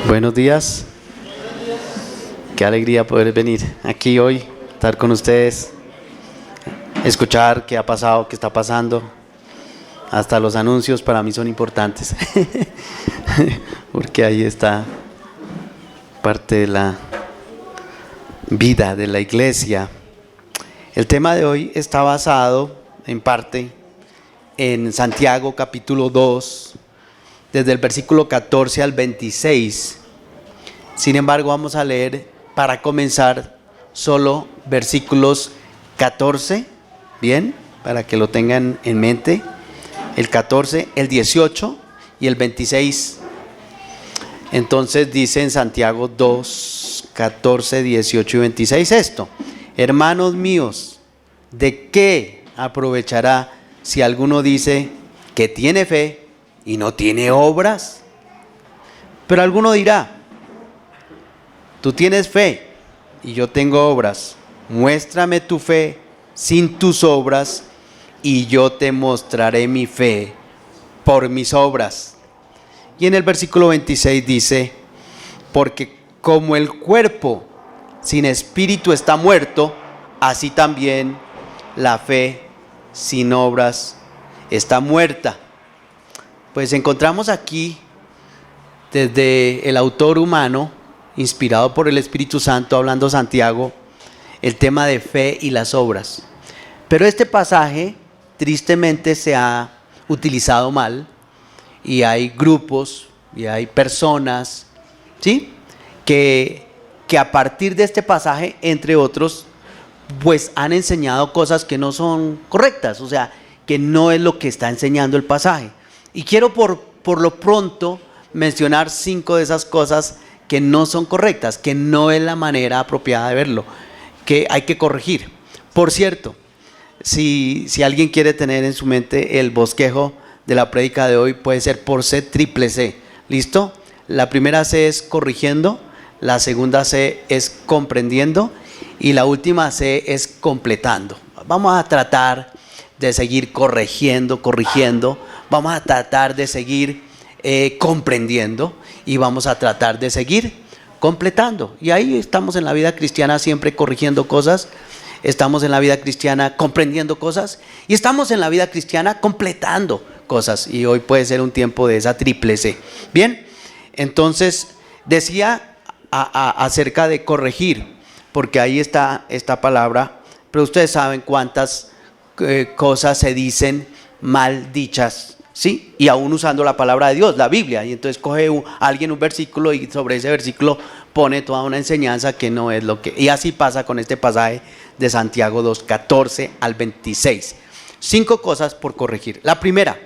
Buenos días. Qué alegría poder venir aquí hoy, estar con ustedes, escuchar qué ha pasado, qué está pasando. Hasta los anuncios para mí son importantes, porque ahí está parte de la vida de la iglesia. El tema de hoy está basado en parte en Santiago capítulo 2, desde el versículo 14 al 26. Sin embargo, vamos a leer para comenzar solo versículos 14, bien, para que lo tengan en mente, el 14, el 18 y el 26. Entonces dice en Santiago 2, 14, 18 y 26 esto: hermanos míos, ¿de qué aprovechará si alguno dice que tiene fe y no tiene obras? Pero alguno dirá: tú tienes fe y yo tengo obras. Muéstrame tu fe sin tus obras y yo te mostraré mi fe por mis obras. Y en el versículo 26 dice: porque como el cuerpo sin espíritu está muerto, así también la fe sin obras está muerta. Pues encontramos aquí, desde el autor humano, inspirado por el Espíritu Santo, hablando Santiago, el tema de fe y las obras. Pero este pasaje tristemente se ha utilizado mal, y hay grupos y hay personas, ¿sí?, que a partir de este pasaje, entre otros, pues han enseñado cosas que no son correctas, o sea, que no es lo que está enseñando el pasaje. Y quiero por lo pronto mencionar 5 de esas cosas que no son correctas, que no es la manera apropiada de verlo, que hay que corregir. Por cierto, si alguien quiere tener en su mente el bosquejo de la prédica de hoy, puede ser por C, ¿listo? La primera C es corrigiendo, la segunda C es comprendiendo y la última C es completando. Vamos a tratar de seguir corrigiendo, vamos a tratar de seguir comprendiendo y vamos a tratar de seguir completando. Y ahí estamos en la vida cristiana, siempre corrigiendo cosas, estamos en la vida cristiana comprendiendo cosas y estamos en la vida cristiana completando cosas, y hoy puede ser un tiempo de esa triple C. Bien, entonces decía acerca de corregir, porque ahí está esta palabra, pero ustedes saben cuántas cosas se dicen mal dichas, ¿sí? Y aún usando la palabra de Dios, la Biblia, y entonces coge alguien un versículo y sobre ese versículo pone toda una enseñanza que no es lo que... Y así pasa con este pasaje de Santiago 2, 14 al 26. 5 cosas por corregir. La primera,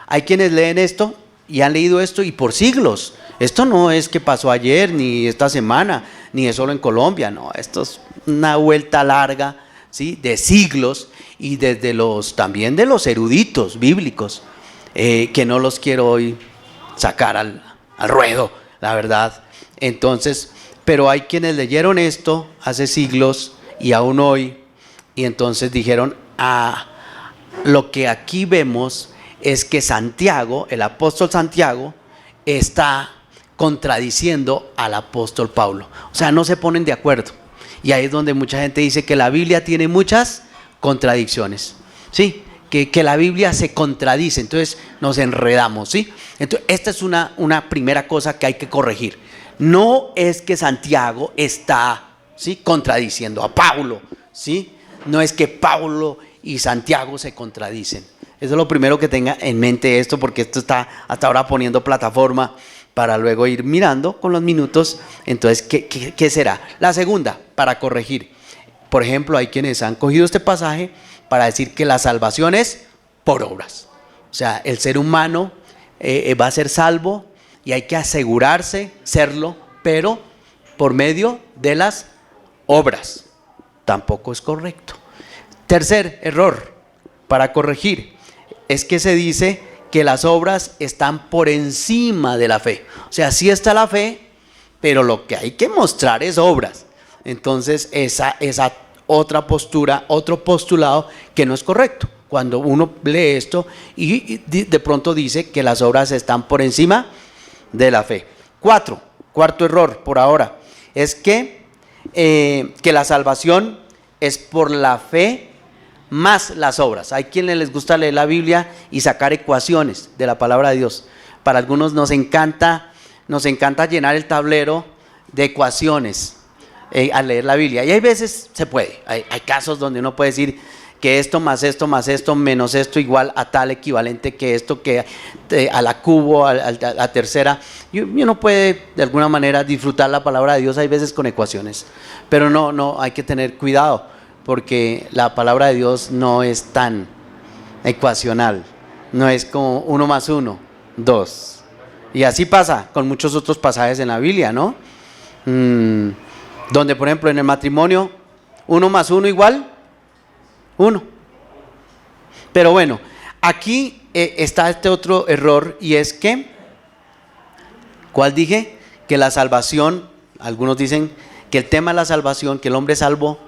hay quienes leen esto y han leído esto y por siglos. Esto no es que pasó ayer, ni esta semana, ni es solo en Colombia, no, esto es una vuelta larga, ¿sí?, de siglos, y desde también de los eruditos bíblicos, que no los quiero hoy sacar al ruedo, la verdad. Entonces, pero hay quienes leyeron esto hace siglos y aún hoy, y entonces dijeron: lo que aquí vemos es que Santiago, el apóstol Santiago, está contradiciendo al apóstol Pablo. O sea, no se ponen de acuerdo. Y ahí es donde mucha gente dice que la Biblia tiene muchas contradicciones, ¿sí? Que la Biblia se contradice, entonces nos enredamos, ¿sí? Entonces, esta es una primera cosa que hay que corregir. No es que Santiago está, ¿sí?, contradiciendo a Pablo, ¿sí? No es que Pablo y Santiago se contradicen. Eso es lo primero que tenga en mente esto, porque esto está hasta ahora poniendo plataforma para luego ir mirando con los minutos. Entonces, ¿qué será? La segunda, para corregir. Por ejemplo, hay quienes han cogido este pasaje para decir que la salvación es por obras. O sea, el ser humano va a ser salvo y hay que asegurarse serlo, pero por medio de las obras. Tampoco es correcto. Tercer error para corregir es que se dice que las obras están por encima de la fe. O sea, sí está la fe, pero lo que hay que mostrar es obras. Entonces esa otra postura, otro postulado que no es correcto. Cuando uno lee esto y de pronto dice que las obras están por encima de la fe. 4, cuarto error por ahora, es que la salvación es por la fe más las obras. Hay quienes les gusta leer la Biblia y sacar ecuaciones de la palabra de Dios. Para algunos nos encanta llenar el tablero de ecuaciones al leer la Biblia. Y hay veces se puede, hay casos donde uno puede decir que esto más esto menos esto igual a tal equivalente que esto, que a la cubo, a la tercera. Y uno puede de alguna manera disfrutar la palabra de Dios hay veces con ecuaciones, pero no, hay que tener cuidado, porque la palabra de Dios no es tan ecuacional, no es como 1 más 1, 2. Y así pasa con muchos otros pasajes en la Biblia, ¿no? Donde, por ejemplo, en el matrimonio, 1 más 1 igual 1. Pero bueno, aquí está este otro error, y es que, ¿cuál dije? Que la salvación, algunos dicen que el tema de la salvación, que el hombre es salvo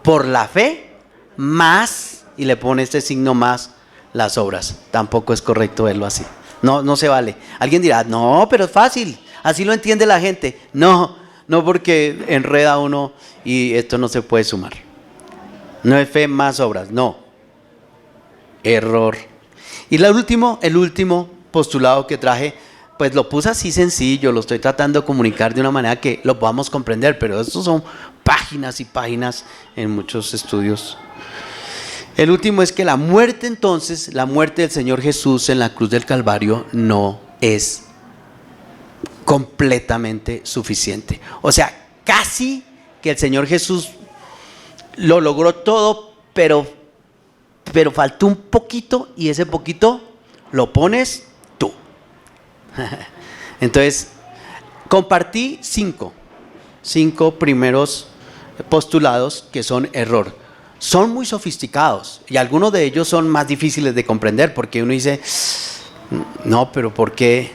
por la fe, más, y le pone este signo más, las obras. Tampoco es correcto verlo así. No se vale. Alguien dirá, no, pero es fácil, así lo entiende la gente. No, porque enreda uno y esto no se puede sumar. No es fe más obras, no. Error. Y el último postulado que traje, pues lo puse así sencillo, lo estoy tratando de comunicar de una manera que lo podamos comprender, pero estos son páginas y páginas en muchos estudios. El último es que la muerte del Señor Jesús en la cruz del Calvario no es completamente suficiente. O sea, casi que el Señor Jesús lo logró todo, pero faltó un poquito, y ese poquito lo pones tú. Entonces, compartí cinco primeros postulados que son error. Son muy sofisticados y algunos de ellos son más difíciles de comprender, porque uno dice, no, pero ¿por qué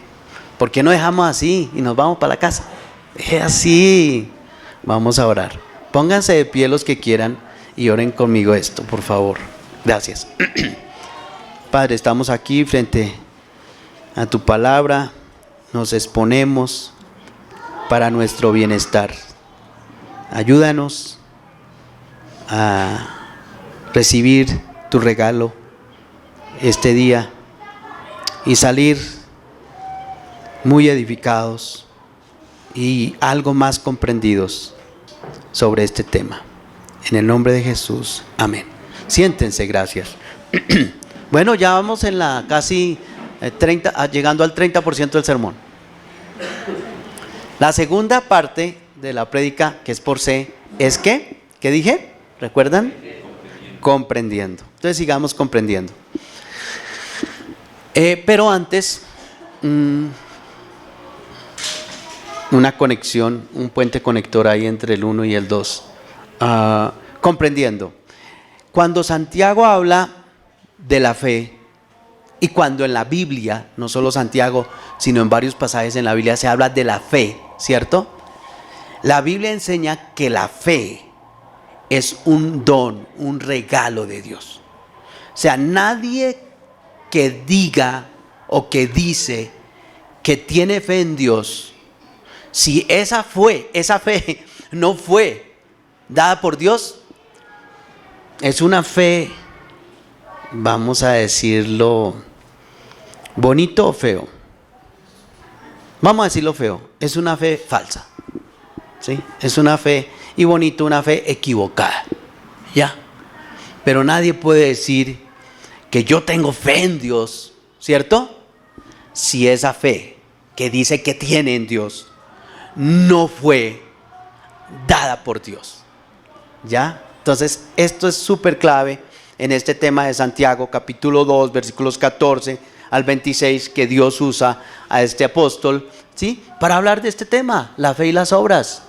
no dejamos así y nos vamos para la casa? Es así. Vamos a orar. Pónganse de pie los que quieran y oren conmigo esto, por favor. Gracias. Padre, estamos aquí frente a tu palabra, nos exponemos para nuestro bienestar. Ayúdanos a recibir tu regalo este día y salir muy edificados y algo más comprendidos sobre este tema. En el nombre de Jesús, amén. Siéntense, gracias. Bueno, ya vamos en la casi llegando al 30% del sermón. La segunda parte de la prédica, que es por C, es ¿qué dije? ¿Recuerdan? Comprendiendo. Entonces sigamos comprendiendo. Pero antes, una conexión, un puente conector ahí entre el 1 y el 2. Comprendiendo. Cuando Santiago habla de la fe, y cuando en la Biblia, no solo Santiago, sino en varios pasajes en la Biblia se habla de la fe, ¿cierto? La Biblia enseña que la fe es un don, un regalo de Dios. O sea, nadie que diga o que dice que tiene fe en Dios, si esa fe no fue dada por Dios, es una fe, vamos a decirlo, bonito o feo. Vamos a decirlo feo, es una fe falsa, ¿sí? Es una fe, y bonito, una fe equivocada, ¿ya? Pero nadie puede decir que yo tengo fe en Dios, ¿cierto? Si esa fe que dice que tiene en Dios no fue dada por Dios, ¿ya? Entonces, esto es súper clave en este tema de Santiago, capítulo 2, versículos 14 al 26, que Dios usa a este apóstol, ¿sí? Para hablar de este tema, la fe y las obras,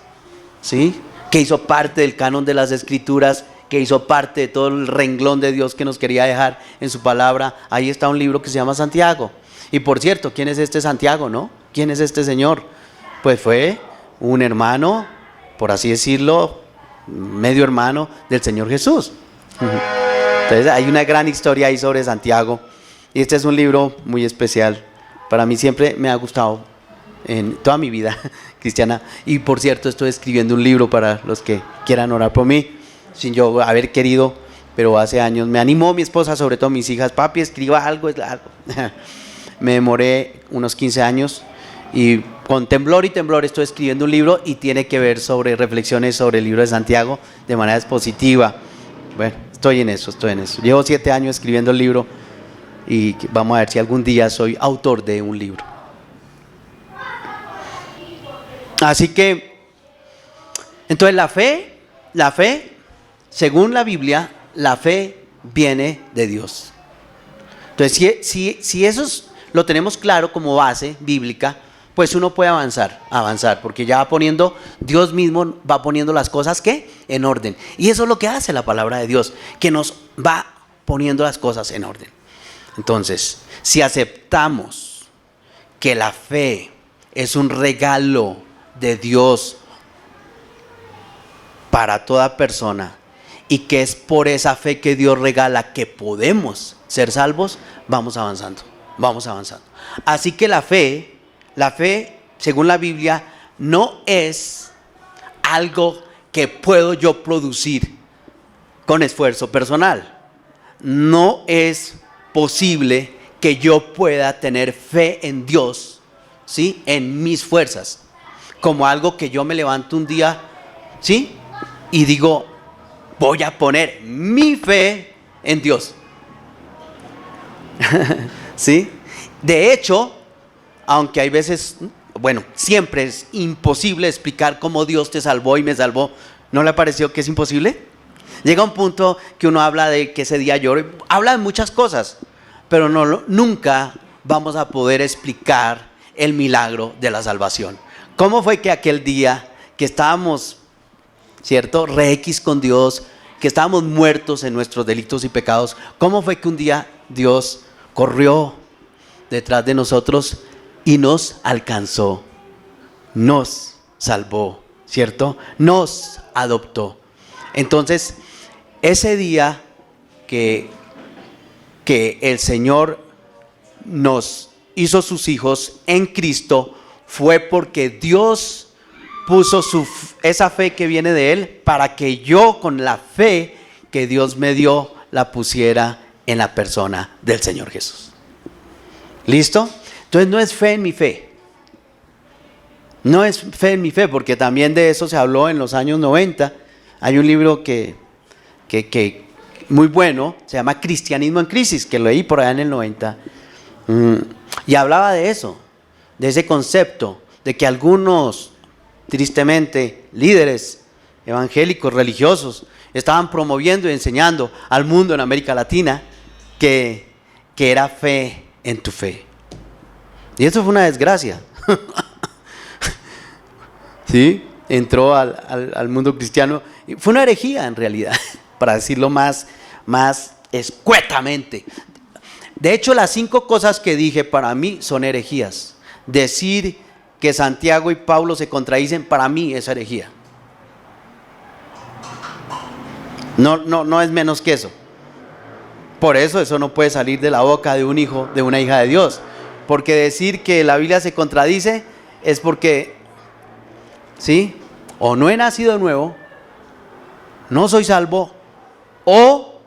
¿sí? Que hizo parte del canon de las Escrituras, que hizo parte de todo el renglón de Dios que nos quería dejar en su palabra. Ahí está un libro que se llama Santiago. Y por cierto, ¿quién es este Santiago, no? ¿Quién es este señor? Pues fue un hermano, por así decirlo, medio hermano del Señor Jesús. Entonces hay una gran historia ahí sobre Santiago, y este es un libro muy especial. Para mí siempre me ha gustado en toda mi vida cristiana. Y por cierto, estoy escribiendo un libro para los que quieran orar por mí, sin yo haber querido, pero hace años me animó mi esposa, sobre todo mis hijas: papi, escriba algo, es algo. Me demoré unos 15 años y con temblor y temblor estoy escribiendo un libro, y tiene que ver sobre reflexiones sobre el libro de Santiago de manera expositiva. Bueno, estoy en eso. Llevo 7 años escribiendo el libro, y vamos a ver si algún día soy autor de un libro. Así que, entonces la fe, según la Biblia, la fe viene de Dios. Entonces, si eso lo tenemos claro como base bíblica, pues uno puede avanzar, porque ya va poniendo, Dios mismo va poniendo las cosas ¿qué? En orden. Y eso es lo que hace la palabra de Dios, que nos va poniendo las cosas en orden. Entonces, si aceptamos que la fe es un regalo de Dios para toda persona, y que es por esa fe que Dios regala que podemos ser salvos, vamos avanzando. Así que la fe, según la Biblia, no es algo que puedo yo producir con esfuerzo personal. No es posible que yo pueda tener fe en Dios, ¿sí?, en mis fuerzas, como algo que yo me levanto un día, ¿sí?, y digo: voy a poner mi fe en Dios. ¿Sí? De hecho, aunque hay veces, siempre es imposible explicar cómo Dios te salvó y me salvó. ¿No le pareció que es imposible? Llega un punto que uno habla de que ese día lloró, habla de muchas cosas, pero nunca vamos a poder explicar el milagro de la salvación. ¿Cómo fue que aquel día que estábamos, ¿cierto?, re X con Dios, que estábamos muertos en nuestros delitos y pecados, cómo fue que un día Dios corrió detrás de nosotros y nos alcanzó, nos salvó, ¿cierto?, nos adoptó? Entonces, ese día que el Señor nos hizo sus hijos en Cristo, fue porque Dios puso esa fe que viene de Él, para que yo, con la fe que Dios me dio, la pusiera en la persona del Señor Jesús. ¿Listo? Entonces no es fe en mi fe. No es fe en mi fe, porque también de eso se habló en los años 90. Hay un libro que muy bueno, se llama Cristianismo en Crisis, que lo leí por allá en el 90. Y hablaba de eso, de ese concepto, de que algunos, tristemente, líderes evangélicos, religiosos, estaban promoviendo y enseñando al mundo en América Latina que era fe en tu fe. Y eso fue una desgracia. ¿Sí? Entró al mundo cristiano. Fue una herejía, en realidad, para decirlo más escuetamente. De hecho, las 5 cosas que dije para mí son herejías. Decir que Santiago y Pablo se contradicen, para mí es herejía. No es menos que eso. Por eso no puede salir de la boca de un hijo, de una hija de Dios. Porque decir que la Biblia se contradice es porque, ¿sí?, o no he nacido de nuevo, no soy salvo, o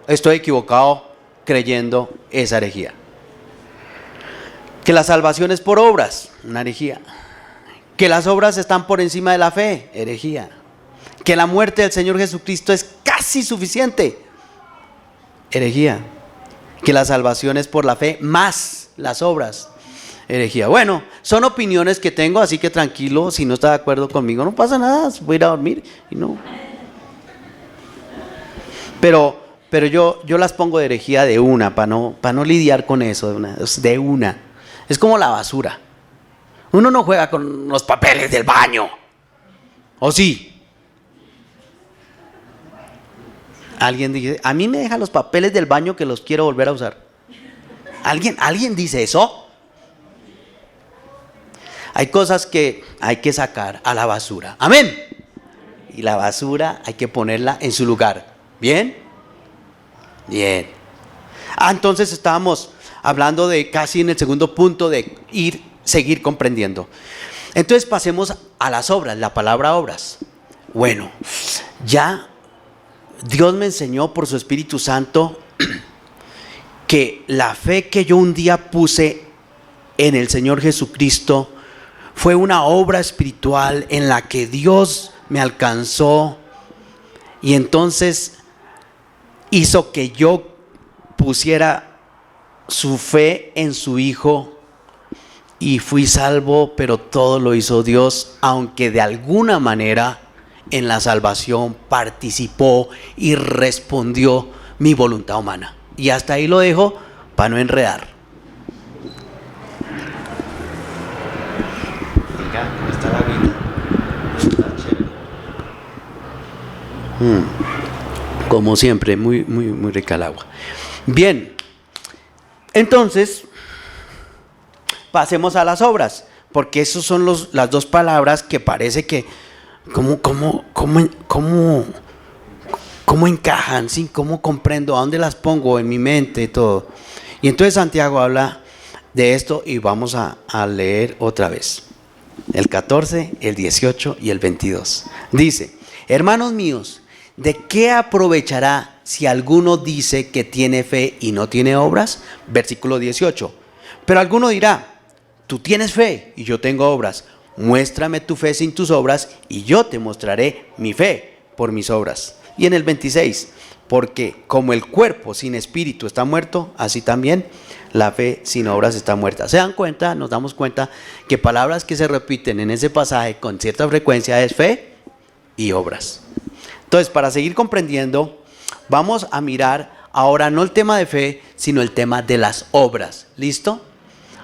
estoy equivocado creyendo esa herejía. Que la salvación es por obras, una herejía. Que las obras están por encima de la fe, herejía. Que la muerte del Señor Jesucristo es casi suficiente, herejía. Que la salvación es por la fe más las obras, herejía. Bueno, son opiniones que tengo, así que tranquilo, si no está de acuerdo conmigo, no pasa nada, voy a ir a dormir y no. Pero yo las pongo de herejía de una, para no lidiar con eso de una. Es como la basura. Uno no juega con los papeles del baño, ¿o sí? Alguien dice: a mí me dejan los papeles del baño que los quiero volver a usar. ¿Alguien dice eso? Hay cosas que hay que sacar a la basura. Amén. Y la basura hay que ponerla en su lugar. ¿Bien? Bien. Entonces estábamos hablando de casi en el segundo punto de ir seguir comprendiendo. Entonces pasemos a las obras, la palabra obras. Bueno, ya Dios me enseñó por su Espíritu Santo que la fe que yo un día puse en el Señor Jesucristo fue una obra espiritual en la que Dios me alcanzó y entonces hizo que yo pusiera su fe en su Hijo y fui salvo, pero todo lo hizo Dios, aunque de alguna manera en la salvación participó y respondió mi voluntad humana. Y hasta ahí lo dejo para no enredar. Está la vida. Está chévere. Como siempre, muy rica el agua. Bien, entonces pasemos a las obras, porque esas son las dos palabras que parece que ¿cómo encajan? ¿Sí? ¿Cómo comprendo? ¿A dónde las pongo en mi mente y todo? Y entonces Santiago habla de esto y vamos a leer otra vez. El 14, el 18 y el 22. Dice: hermanos míos, ¿de qué aprovechará si alguno dice que tiene fe y no tiene obras? Versículo 18. Pero alguno dirá: tú tienes fe y yo tengo obras. Muéstrame tu fe sin tus obras y yo te mostraré mi fe por mis obras. Y en el 26, porque como el cuerpo sin espíritu está muerto, así también la fe sin obras está muerta. ¿Se dan cuenta? Nos damos cuenta que palabras que se repiten en ese pasaje con cierta frecuencia es fe y obras. Entonces, para seguir comprendiendo, vamos a mirar ahora no el tema de fe, sino el tema de las obras. ¿Listo?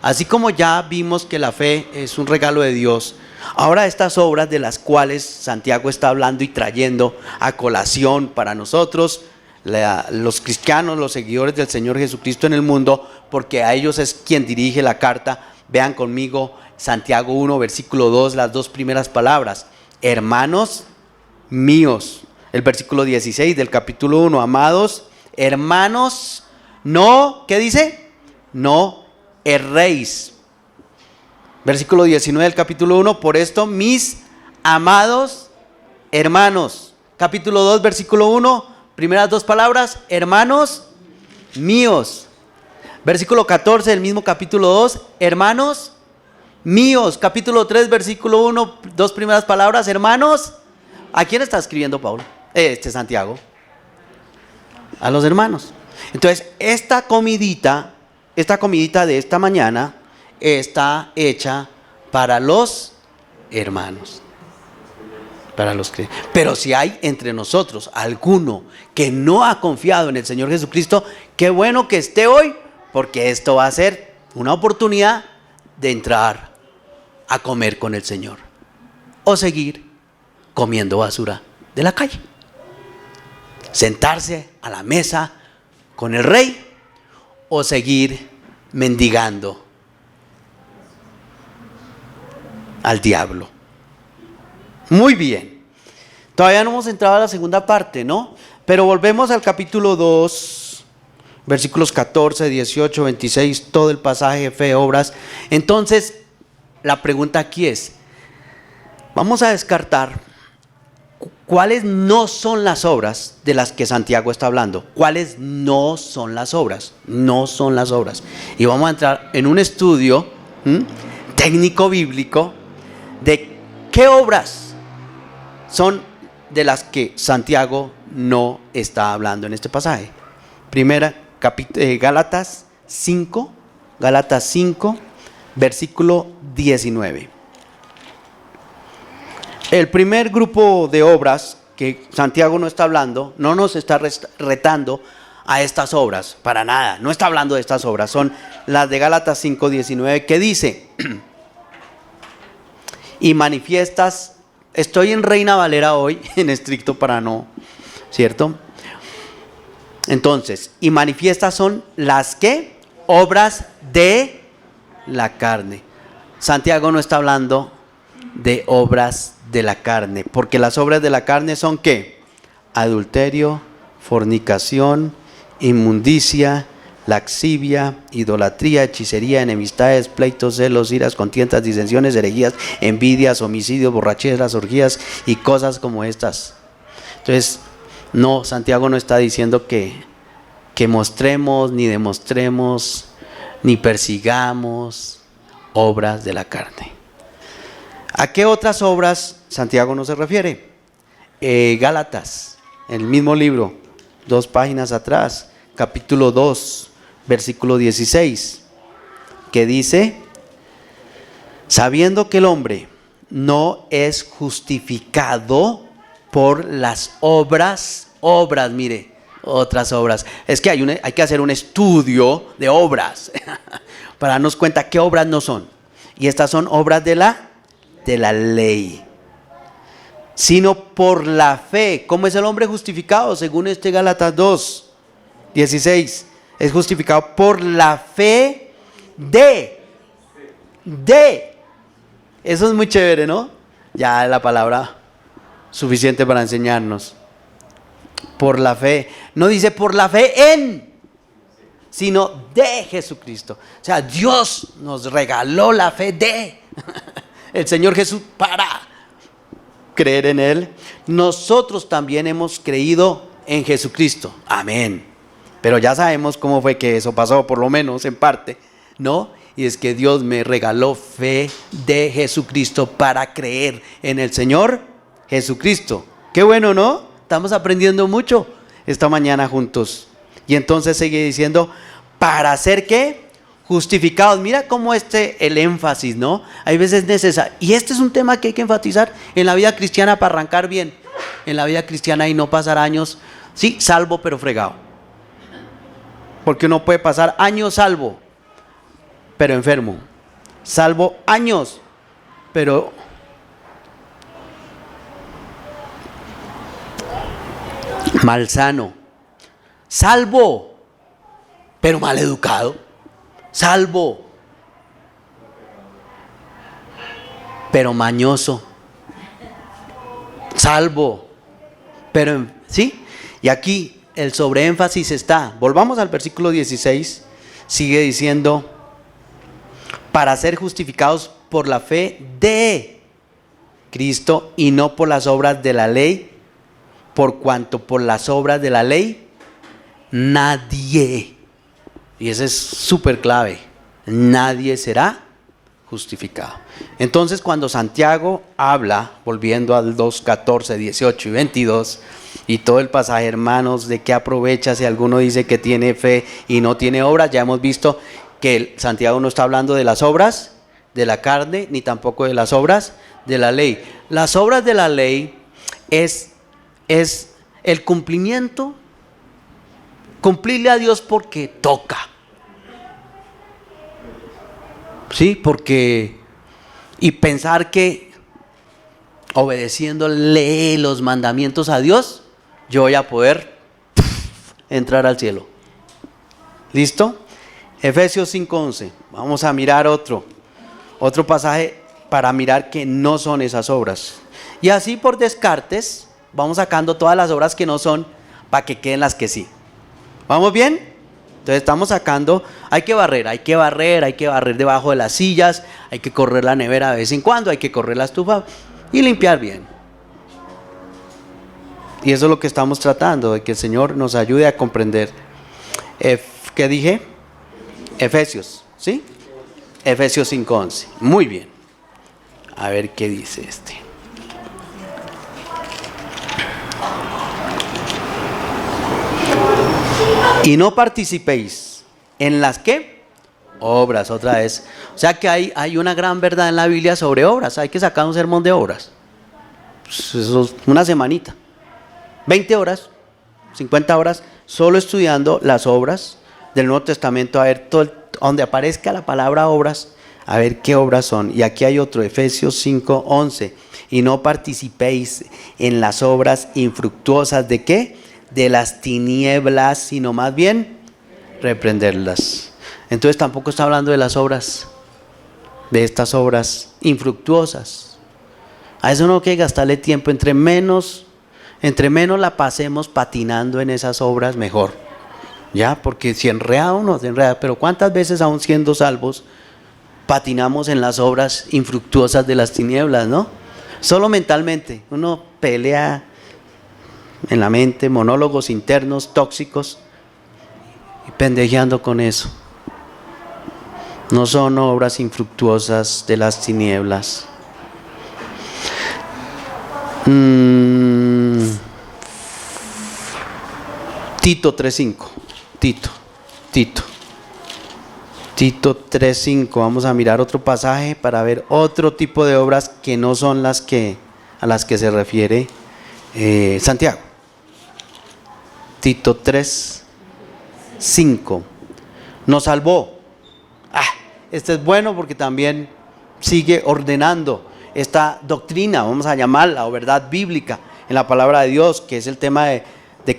Así como ya vimos que la fe es un regalo de Dios, ahora estas obras de las cuales Santiago está hablando y trayendo a colación para nosotros, los cristianos, los seguidores del Señor Jesucristo en el mundo, porque a ellos es quien dirige la carta. Vean conmigo Santiago 1, versículo 2, las dos primeras palabras: hermanos míos. El versículo 16 del capítulo 1, amados hermanos, no, ¿qué dice? No erréis. Versículo 19 del capítulo 1, por esto mis amados hermanos. Capítulo 2, versículo 1, primeras dos palabras: hermanos míos. Versículo 14 del mismo capítulo 2, hermanos míos. Capítulo 3, versículo 1, dos primeras palabras: hermanos. ¿A quién está escribiendo Pablo? Santiago. A los hermanos. Entonces, esta comidita de esta mañana está hecha para los hermanos. Pero si hay entre nosotros alguno que no ha confiado en el Señor Jesucristo, qué bueno que esté hoy, porque esto va a ser una oportunidad de entrar a comer con el Señor o seguir comiendo basura de la calle. Sentarse a la mesa con el Rey o seguir mendigando al diablo. Muy bien. Todavía no hemos entrado a la segunda parte, ¿no? Pero volvemos al capítulo 2, versículos 14, 18, 26, todo el pasaje, fe, obras. Entonces, la pregunta aquí es, vamos a descartar cuáles no son las obras de las que Santiago está hablando. ¿Cuáles no son las obras? No son las obras. Y vamos a entrar en un estudio técnico bíblico de qué obras son de las que Santiago no está hablando en este pasaje. Primera, Gálatas 5, versículo 19. El primer grupo de obras que Santiago no está hablando, no nos está retando a estas obras, para nada, no está hablando de estas obras, son las de Gálatas 5, 19, que dice: y manifiestas, estoy en Reina Valera hoy, en estricto para no, ¿cierto? Entonces, y manifiestas son las que obras de la carne. Santiago no está hablando de obras de la carne, porque las obras de la carne son ¿qué? Adulterio, fornicación, inmundicia, laxivia, idolatría, hechicería, enemistades, pleitos, celos, iras, contiendas, disensiones, herejías, envidias, homicidios, borracheras, orgías y cosas como estas. Entonces, no, Santiago no está diciendo que mostremos, ni demostremos, ni persigamos obras de la carne. ¿A qué otras obras Santiago no se refiere? Gálatas, en el mismo libro, 2 páginas atrás, capítulo 2, versículo 16, que dice: sabiendo que el hombre no es justificado por las obras, mire, otras obras. Es que hay que hacer un estudio de obras para darnos cuenta qué obras no son. Y estas son obras de la ley, sino por la fe. ¿Cómo es el hombre justificado? Según Gálatas 2, 16, es justificado por la fe de. Eso es muy chévere, ¿no? Ya la palabra suficiente para enseñarnos. Por la fe. No dice por la fe en, sino de Jesucristo. O sea, Dios nos regaló la fe de el Señor Jesús para creer en Él. Nosotros también hemos creído en Jesucristo. Amén. Pero ya sabemos cómo fue que eso pasó, por lo menos en parte, ¿no? Y es que Dios me regaló fe de Jesucristo para creer en el Señor Jesucristo. Qué bueno, ¿no? Estamos aprendiendo mucho esta mañana juntos. Y entonces sigue diciendo, ¿para ser qué? Justificados. Mira cómo el énfasis, ¿no? Hay veces necesario. Y este es un tema que hay que enfatizar en la vida cristiana para arrancar bien. En la vida cristiana y no pasar años, sí, salvo pero fregado. Porque uno puede pasar años salvo, pero enfermo. Salvo años, pero malsano. Salvo, pero mal educado. Salvo, pero mañoso. Salvo, pero ¿sí? Y aquí el sobreénfasis está. Volvamos al versículo 16. Sigue diciendo, para ser justificados por la fe de Cristo y no por las obras de la ley, por cuanto por las obras de la ley nadie, y ese es súper clave, nadie será justificado. Entonces cuando Santiago habla, volviendo al 2, 14, 18 y 22, y todo el pasaje, hermanos, de qué aprovecha si alguno dice que tiene fe y no tiene obras, ya hemos visto que Santiago no está hablando de las obras de la carne, ni tampoco de las obras de la ley. Las obras de la ley es el cumplimiento, cumplirle a Dios porque toca. Sí, porque, y pensar que obedeciéndole los mandamientos a Dios, yo voy a poder entrar al cielo. ¿Listo? Efesios 5:11. Vamos a mirar otro pasaje para mirar que no son esas obras. Y así por descartes, vamos sacando todas las obras que no son para que queden las que sí. ¿Vamos bien? Entonces estamos sacando, hay que barrer debajo de las sillas, hay que correr la nevera de vez en cuando, hay que correr la estufa y limpiar bien. Y eso es lo que estamos tratando, de que el Señor nos ayude a comprender. ¿Qué dije? Efesios, ¿sí? Efesios 5:11. Muy bien. A ver qué dice este. Y no participéis en las ¿qué? Obras, otra vez. O sea que hay una gran verdad en la Biblia sobre obras. Hay que sacar un sermón de obras. Pues eso es una semanita. 20 horas, 50 horas, solo estudiando las obras del Nuevo Testamento, a ver donde aparezca la palabra obras, a ver qué obras son. Y aquí hay otro, Efesios 5:11. Y no participéis en las obras infructuosas de ¿qué? De las tinieblas, sino más bien reprenderlas. Entonces tampoco está hablando de las obras, de estas obras infructuosas. A eso no hay que gastarle tiempo. Entre menos la pasemos patinando en esas obras, mejor. ¿ya? Porque si enreda uno, se enreda. Pero ¿cuántas veces aún siendo salvos patinamos en las obras infructuosas de las tinieblas, no? Solo mentalmente, uno pelea en la mente, monólogos internos tóxicos y pendejeando con eso. No son obras infructuosas de las tinieblas. Tito 3:5. Tito 3:5. Vamos a mirar otro pasaje para ver otro tipo de obras que no son a las que se refiere Santiago. Tito 3:5. Nos salvó. Este es bueno porque también sigue ordenando esta doctrina, vamos a llamarla, o verdad bíblica en la palabra de Dios, que es el tema de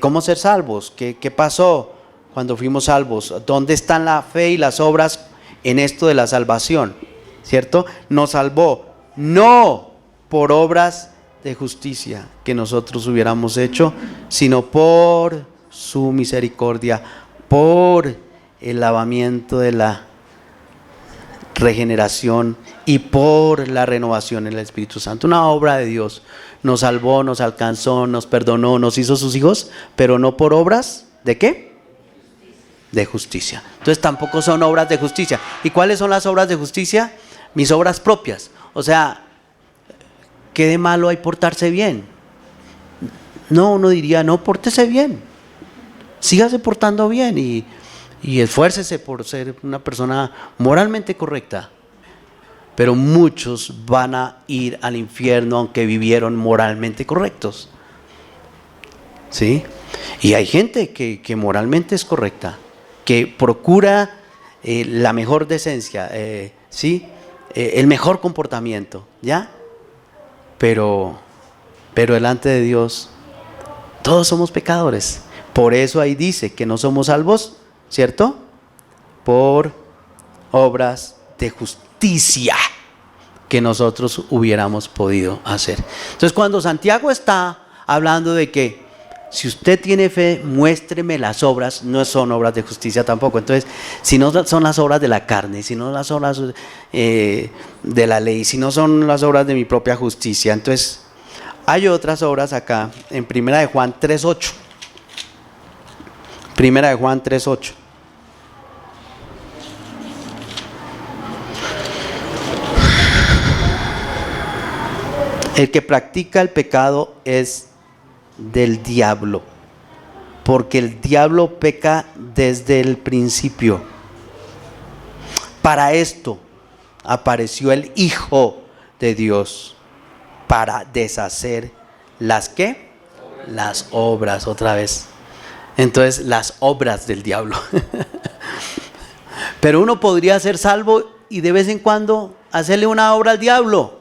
cómo ser salvos. ¿Qué pasó cuando fuimos salvos? ¿Dónde están la fe y las obras en esto de la salvación? ¿Cierto? Nos salvó no por obras de justicia que nosotros hubiéramos hecho, sino por su misericordia, por el lavamiento de la regeneración y por la renovación en el Espíritu Santo. Una obra de Dios. Nos salvó, nos alcanzó, nos perdonó, nos hizo sus hijos, pero no por obras ¿de qué? De justicia. Entonces tampoco son obras de justicia. ¿Y cuáles son las obras de justicia? Mis obras propias. O sea, ¿qué de malo hay portarse bien? No, uno diría, no, pórtese bien. Sígase portando bien y esfuércese por ser una persona moralmente correcta. Pero muchos van a ir al infierno aunque vivieron moralmente correctos. ¿Sí? Y hay gente que moralmente es correcta, que procura la mejor decencia, ¿sí? El mejor comportamiento, ¿ya? Pero delante de Dios todos somos pecadores. Por eso ahí dice que no somos salvos, ¿cierto? Por obras de justicia que nosotros hubiéramos podido hacer. Entonces, cuando Santiago está hablando de que si usted tiene fe, muéstreme las obras, no son obras de justicia tampoco. Entonces, si no son las obras de la carne, si no las obras de la ley, si no son las obras de mi propia justicia, entonces hay otras obras acá en 1 de Juan 3:8. 1 de Juan 3:8. El que practica el pecado es del diablo, porque el diablo peca desde el principio. Para esto apareció el Hijo de Dios, para deshacer las ¿qué? Las obras, otra vez. Entonces, las obras del diablo. Pero uno podría ser salvo y de vez en cuando hacerle una obra al diablo,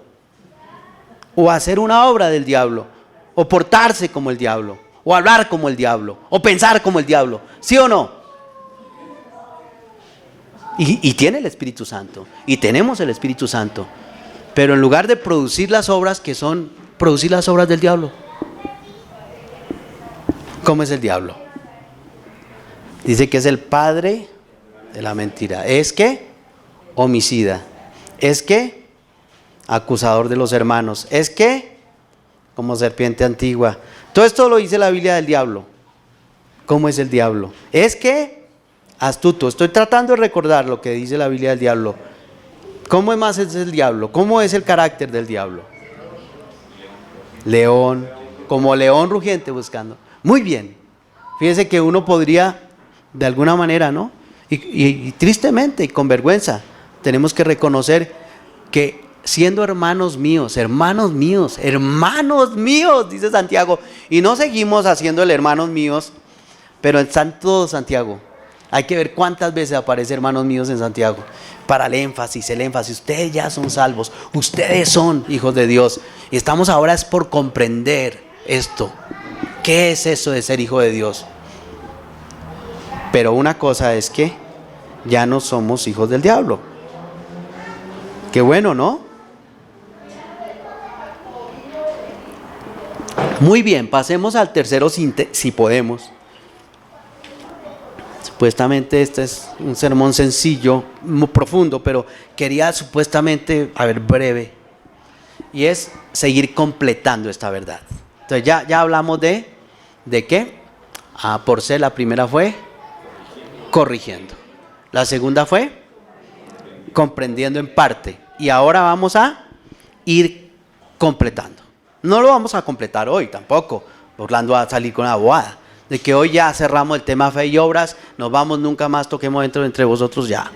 o hacer una obra del diablo, o portarse como el diablo, o hablar como el diablo, o pensar como el diablo, ¿sí o no? Y tiene el Espíritu Santo, y tenemos el Espíritu Santo, pero en lugar de producir las obras que son producir las obras del diablo. ¿Cómo es el diablo? Dice que es el padre de la mentira. ¿Es qué? Homicida. ¿Es qué? Acusador de los hermanos. ¿Es qué? Como serpiente antigua. Todo esto lo dice la Biblia del diablo. ¿Cómo es el diablo? ¿Es qué? Astuto. Estoy tratando de recordar lo que dice la Biblia del diablo. ¿Cómo más es el diablo? ¿Cómo es el carácter del diablo? León. Como león rugiente buscando. Muy bien. Fíjese que uno podría, de alguna manera, ¿no? Y tristemente y con vergüenza, tenemos que reconocer que siendo hermanos míos, dice Santiago, y no seguimos haciéndole hermanos míos, pero en Santo Santiago, hay que ver cuántas veces aparece hermanos míos en Santiago, para el énfasis, ustedes ya son salvos, ustedes son hijos de Dios, y estamos ahora es por comprender esto, ¿qué es eso de ser hijo de Dios? Pero una cosa es que ya no somos hijos del diablo. Qué bueno, ¿no? Muy bien, pasemos al tercero si podemos. Supuestamente este es un sermón sencillo, muy profundo, pero quería supuestamente, breve, y es seguir completando esta verdad. Entonces ya hablamos ¿de qué? Por ser, la primera fue corrigiendo. La segunda fue comprendiendo en parte. Y ahora vamos a ir completando. No lo vamos a completar hoy tampoco. Orlando va a salir con la bobada de que hoy ya cerramos el tema fe y obras, nos vamos, nunca más toquemos entre vosotros ya.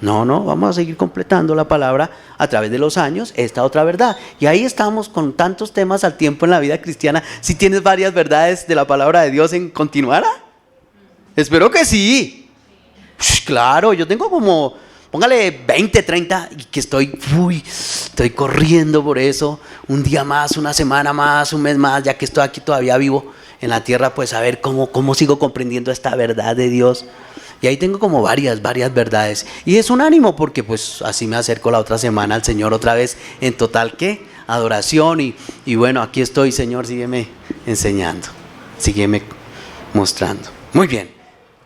No, vamos a seguir completando la palabra a través de los años, esta otra verdad. Y ahí estamos con tantos temas al tiempo en la vida cristiana. Si tienes varias verdades de la palabra de Dios en continuar, espero que sí. Claro, yo tengo como, póngale 20, 30 y que estoy corriendo por eso. Un día más, una semana más, un mes más, ya que estoy aquí todavía vivo en la tierra, pues a ver cómo sigo comprendiendo esta verdad de Dios. Y ahí tengo como varias verdades. Y es un ánimo porque pues así me acerco la otra semana al Señor otra vez en total adoración. Y bueno, aquí estoy, Señor, sígueme enseñando, sígueme mostrando. Muy bien,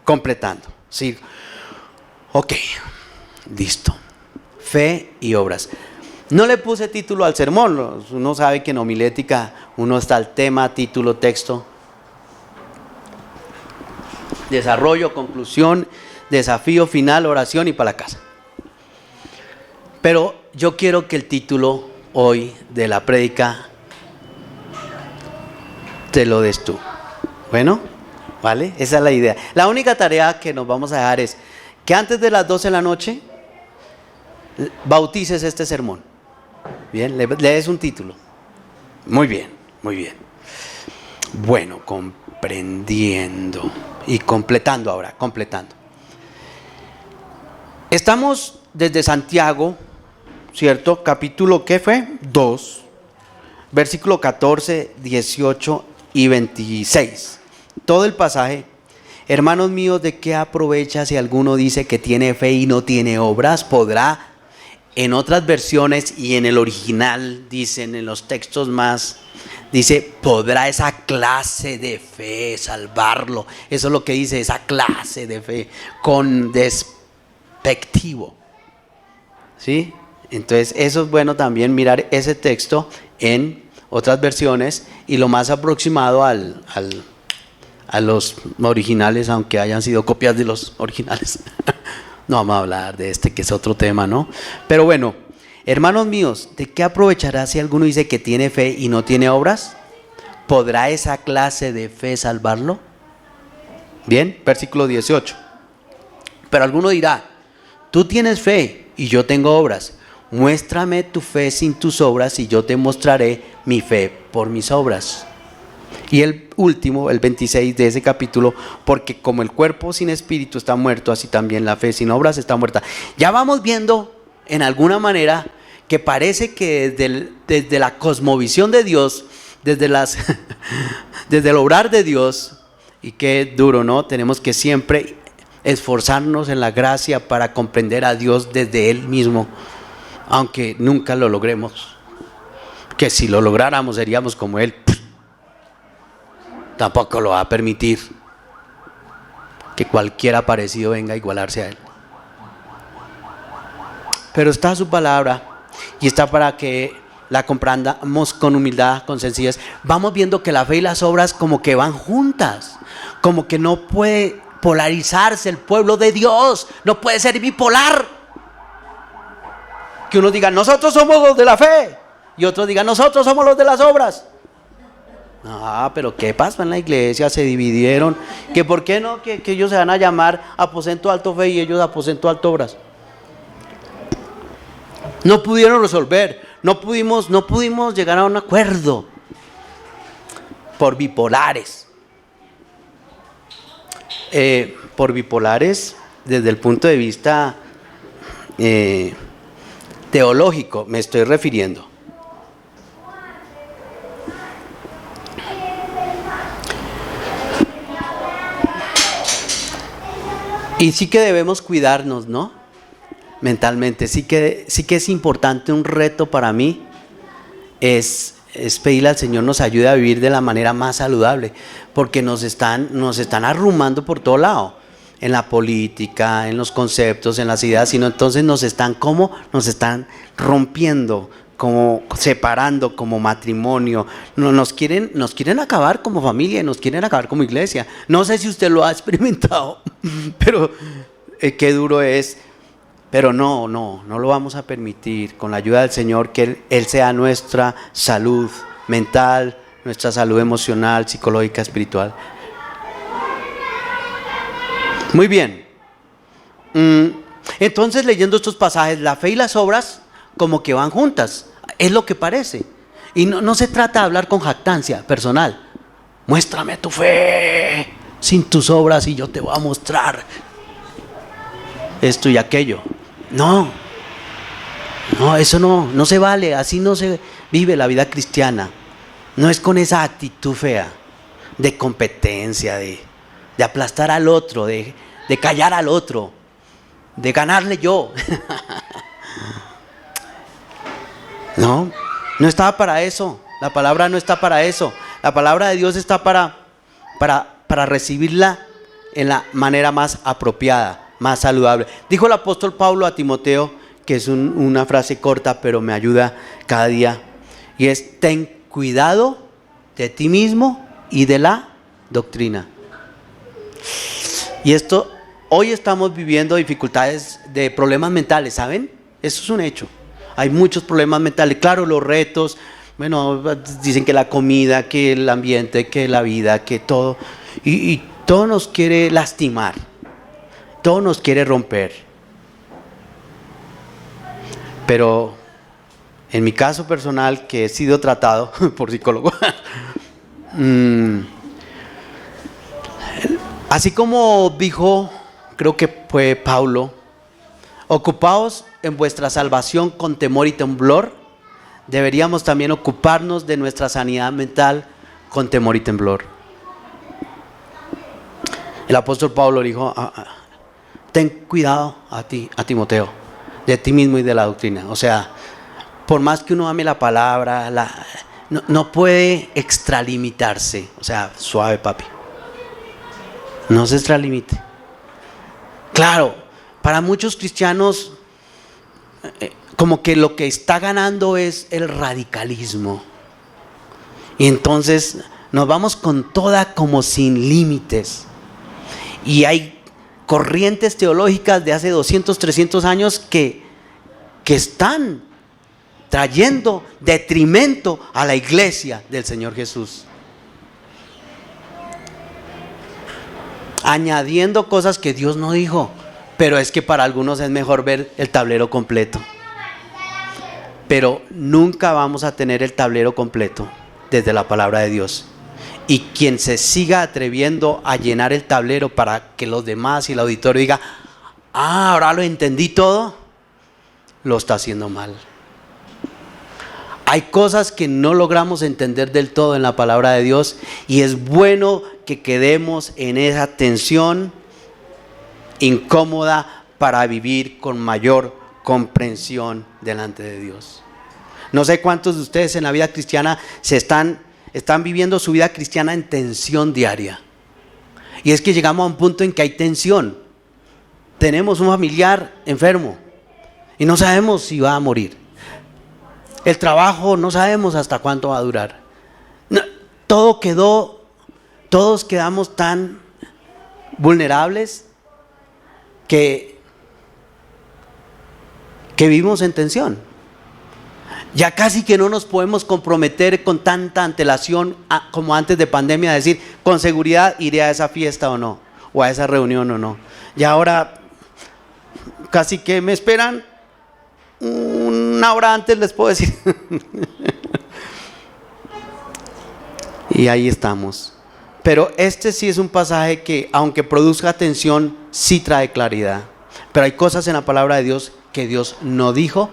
completando. Sí. Ok, listo. Fe y obras. No le puse título al sermón. Uno sabe que en homilética uno está el tema, título, texto. Desarrollo, conclusión, desafío, final, oración y para la casa. Pero yo quiero que el título hoy de la prédica te lo des tú. Bueno, ¿vale? Esa es la idea. La única tarea que nos vamos a dejar es que antes de las 12 de la noche bautices este sermón. Bien, le des un título. Muy bien, muy bien. Bueno, comprendiendo y completando ahora, completando. Estamos desde Santiago, ¿cierto? Capítulo, ¿qué fue? 2, versículo 14, 18 y 26. Todo el pasaje. Hermanos míos, ¿de qué aprovecha si alguno dice que tiene fe y no tiene obras? Podrá, en otras versiones y en el original, dicen en los textos más, dice, ¿podrá esa clase de fe salvarlo? Eso es lo que dice, esa clase de fe, con despectivo. ¿Sí? Entonces eso es bueno también mirar ese texto en otras versiones y lo más aproximado a los originales, aunque hayan sido copias de los originales. No vamos a hablar de este, que es otro tema, ¿no? Pero bueno, hermanos míos, ¿de qué aprovechará si alguno dice que tiene fe y no tiene obras? ¿Podrá esa clase de fe salvarlo? Bien, versículo 18. Pero alguno dirá, tú tienes fe y yo tengo obras. Muéstrame tu fe sin tus obras y yo te mostraré mi fe por mis obras. Y el último, el 26 de ese capítulo, porque como el cuerpo sin espíritu está muerto, así también la fe sin obras está muerta. Ya vamos viendo en alguna manera que parece que desde la cosmovisión de Dios, desde el obrar de Dios, y qué duro, ¿no? Tenemos que siempre esforzarnos en la gracia para comprender a Dios desde Él mismo, aunque nunca lo logremos. Que si lo lográramos seríamos como Él. Tampoco lo va a permitir que cualquier aparecido venga a igualarse a Él. Pero está su palabra y está para que la comprendamos con humildad, con sencillez. Vamos viendo que la fe y las obras como que van juntas, como que no puede polarizarse el pueblo de Dios, no puede ser bipolar. Que uno diga, nosotros somos los de la fe, y otros digan, nosotros somos los de las obras. Pero ¿qué pasa en la iglesia? Se dividieron. ¿Que por qué no? Que ellos se van a llamar aposento alto fe y ellos aposento alto obras. No pudieron resolver. No pudimos llegar a un acuerdo. Por bipolares. Por bipolares desde el punto de vista teológico me estoy refiriendo. Y sí que debemos cuidarnos, ¿no? Mentalmente, sí que es importante, un reto para mí es pedirle al Señor nos ayude a vivir de la manera más saludable, porque nos están arrumando por todo lado. en la política, en los conceptos, en las ideas, sino entonces nos están rompiendo, como separando como matrimonio. Nos quieren acabar como familia, nos quieren acabar como iglesia. No sé si usted lo ha experimentado, pero qué duro es. Pero no lo vamos a permitir. Con la ayuda del Señor, que Él sea nuestra salud mental, nuestra salud emocional, psicológica, espiritual. Muy bien. Entonces, leyendo estos pasajes, la fe y las obras como que van juntas. Es lo que parece. Y no se trata de hablar con jactancia personal. Muéstrame tu fe sin tus obras y yo te voy a mostrar esto y aquello. No, eso no se vale. Así no se vive la vida cristiana. No es con esa actitud fea de competencia, de aplastar al otro, de callar al otro, de ganarle yo. No estaba para eso. La palabra no está para eso. La palabra de Dios está para recibirla en la manera más apropiada, más saludable. Dijo el apóstol Pablo a Timoteo, que es una frase corta, pero me ayuda cada día, y es: ten cuidado de ti mismo y de la doctrina. Y esto, hoy estamos viviendo dificultades de problemas mentales, ¿saben? Eso es un hecho. Hay muchos problemas mentales, claro, los retos, bueno, dicen que la comida, que el ambiente, que la vida, que todo, y todo nos quiere lastimar, todo nos quiere romper. Pero en mi caso personal, que he sido tratado por psicólogo, así como dijo, creo que fue Pablo: ocupaos en vuestra salvación con temor y temblor, deberíamos también ocuparnos de nuestra sanidad mental con temor y temblor. El apóstol Pablo dijo: ten cuidado a Timoteo, de ti mismo y de la doctrina. O sea, por más que uno ame la palabra, no puede extralimitarse. O sea, suave, papi, no se extralimite. Claro, para muchos cristianos como que lo que está ganando es el radicalismo, y entonces nos vamos con toda, como sin límites. Y hay corrientes teológicas de hace 200, 300 años que están trayendo detrimento a la iglesia del Señor Jesús, añadiendo cosas que Dios no dijo. Pero es que para algunos es mejor ver el tablero completo. Pero nunca vamos a tener el tablero completo desde la palabra de Dios. Y quien se siga atreviendo a llenar el tablero para que los demás y el auditorio diga: ahora lo entendí todo, lo está haciendo mal. Hay cosas que no logramos entender del todo en la palabra de Dios, y es bueno que quedemos en esa tensión incómoda para vivir con mayor comprensión delante de Dios. No sé cuántos de ustedes en la vida cristiana están viviendo su vida cristiana en tensión diaria. Y es que llegamos a un punto en que hay tensión. Tenemos un familiar enfermo y no sabemos si va a morir. El trabajo no sabemos hasta cuánto va a durar. Todos quedamos tan vulnerables que vivimos en tensión. Ya casi que no nos podemos comprometer con tanta antelación como antes de pandemia, a decir con seguridad iré a esa fiesta o no, o a esa reunión o no. Y ahora casi que me esperan una hora antes, les puedo decir. Y ahí estamos. Pero este sí es un pasaje que, aunque produzca tensión, sí trae claridad. Pero hay cosas en la palabra de Dios que Dios no dijo,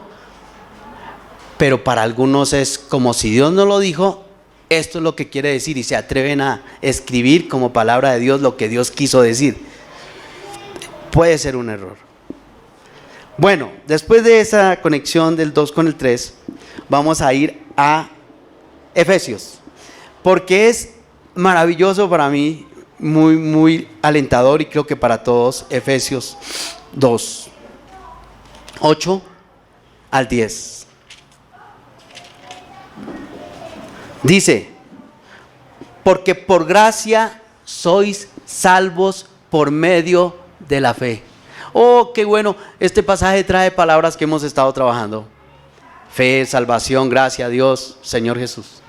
pero para algunos es como si Dios no lo dijo. Esto es lo que quiere decir, y se atreven a escribir como palabra de Dios lo que Dios quiso decir. Puede ser un error. Bueno, después de esa conexión del 2 con el 3, vamos a ir a Efesios, porque es maravilloso para mí muy alentador y creo que para todos. Efesios 2, 8 al 10. Dice: porque por gracia sois salvos por medio de la fe. Oh, qué bueno, este pasaje trae palabras que hemos estado trabajando: fe, salvación, gracia, Dios, Señor Jesús.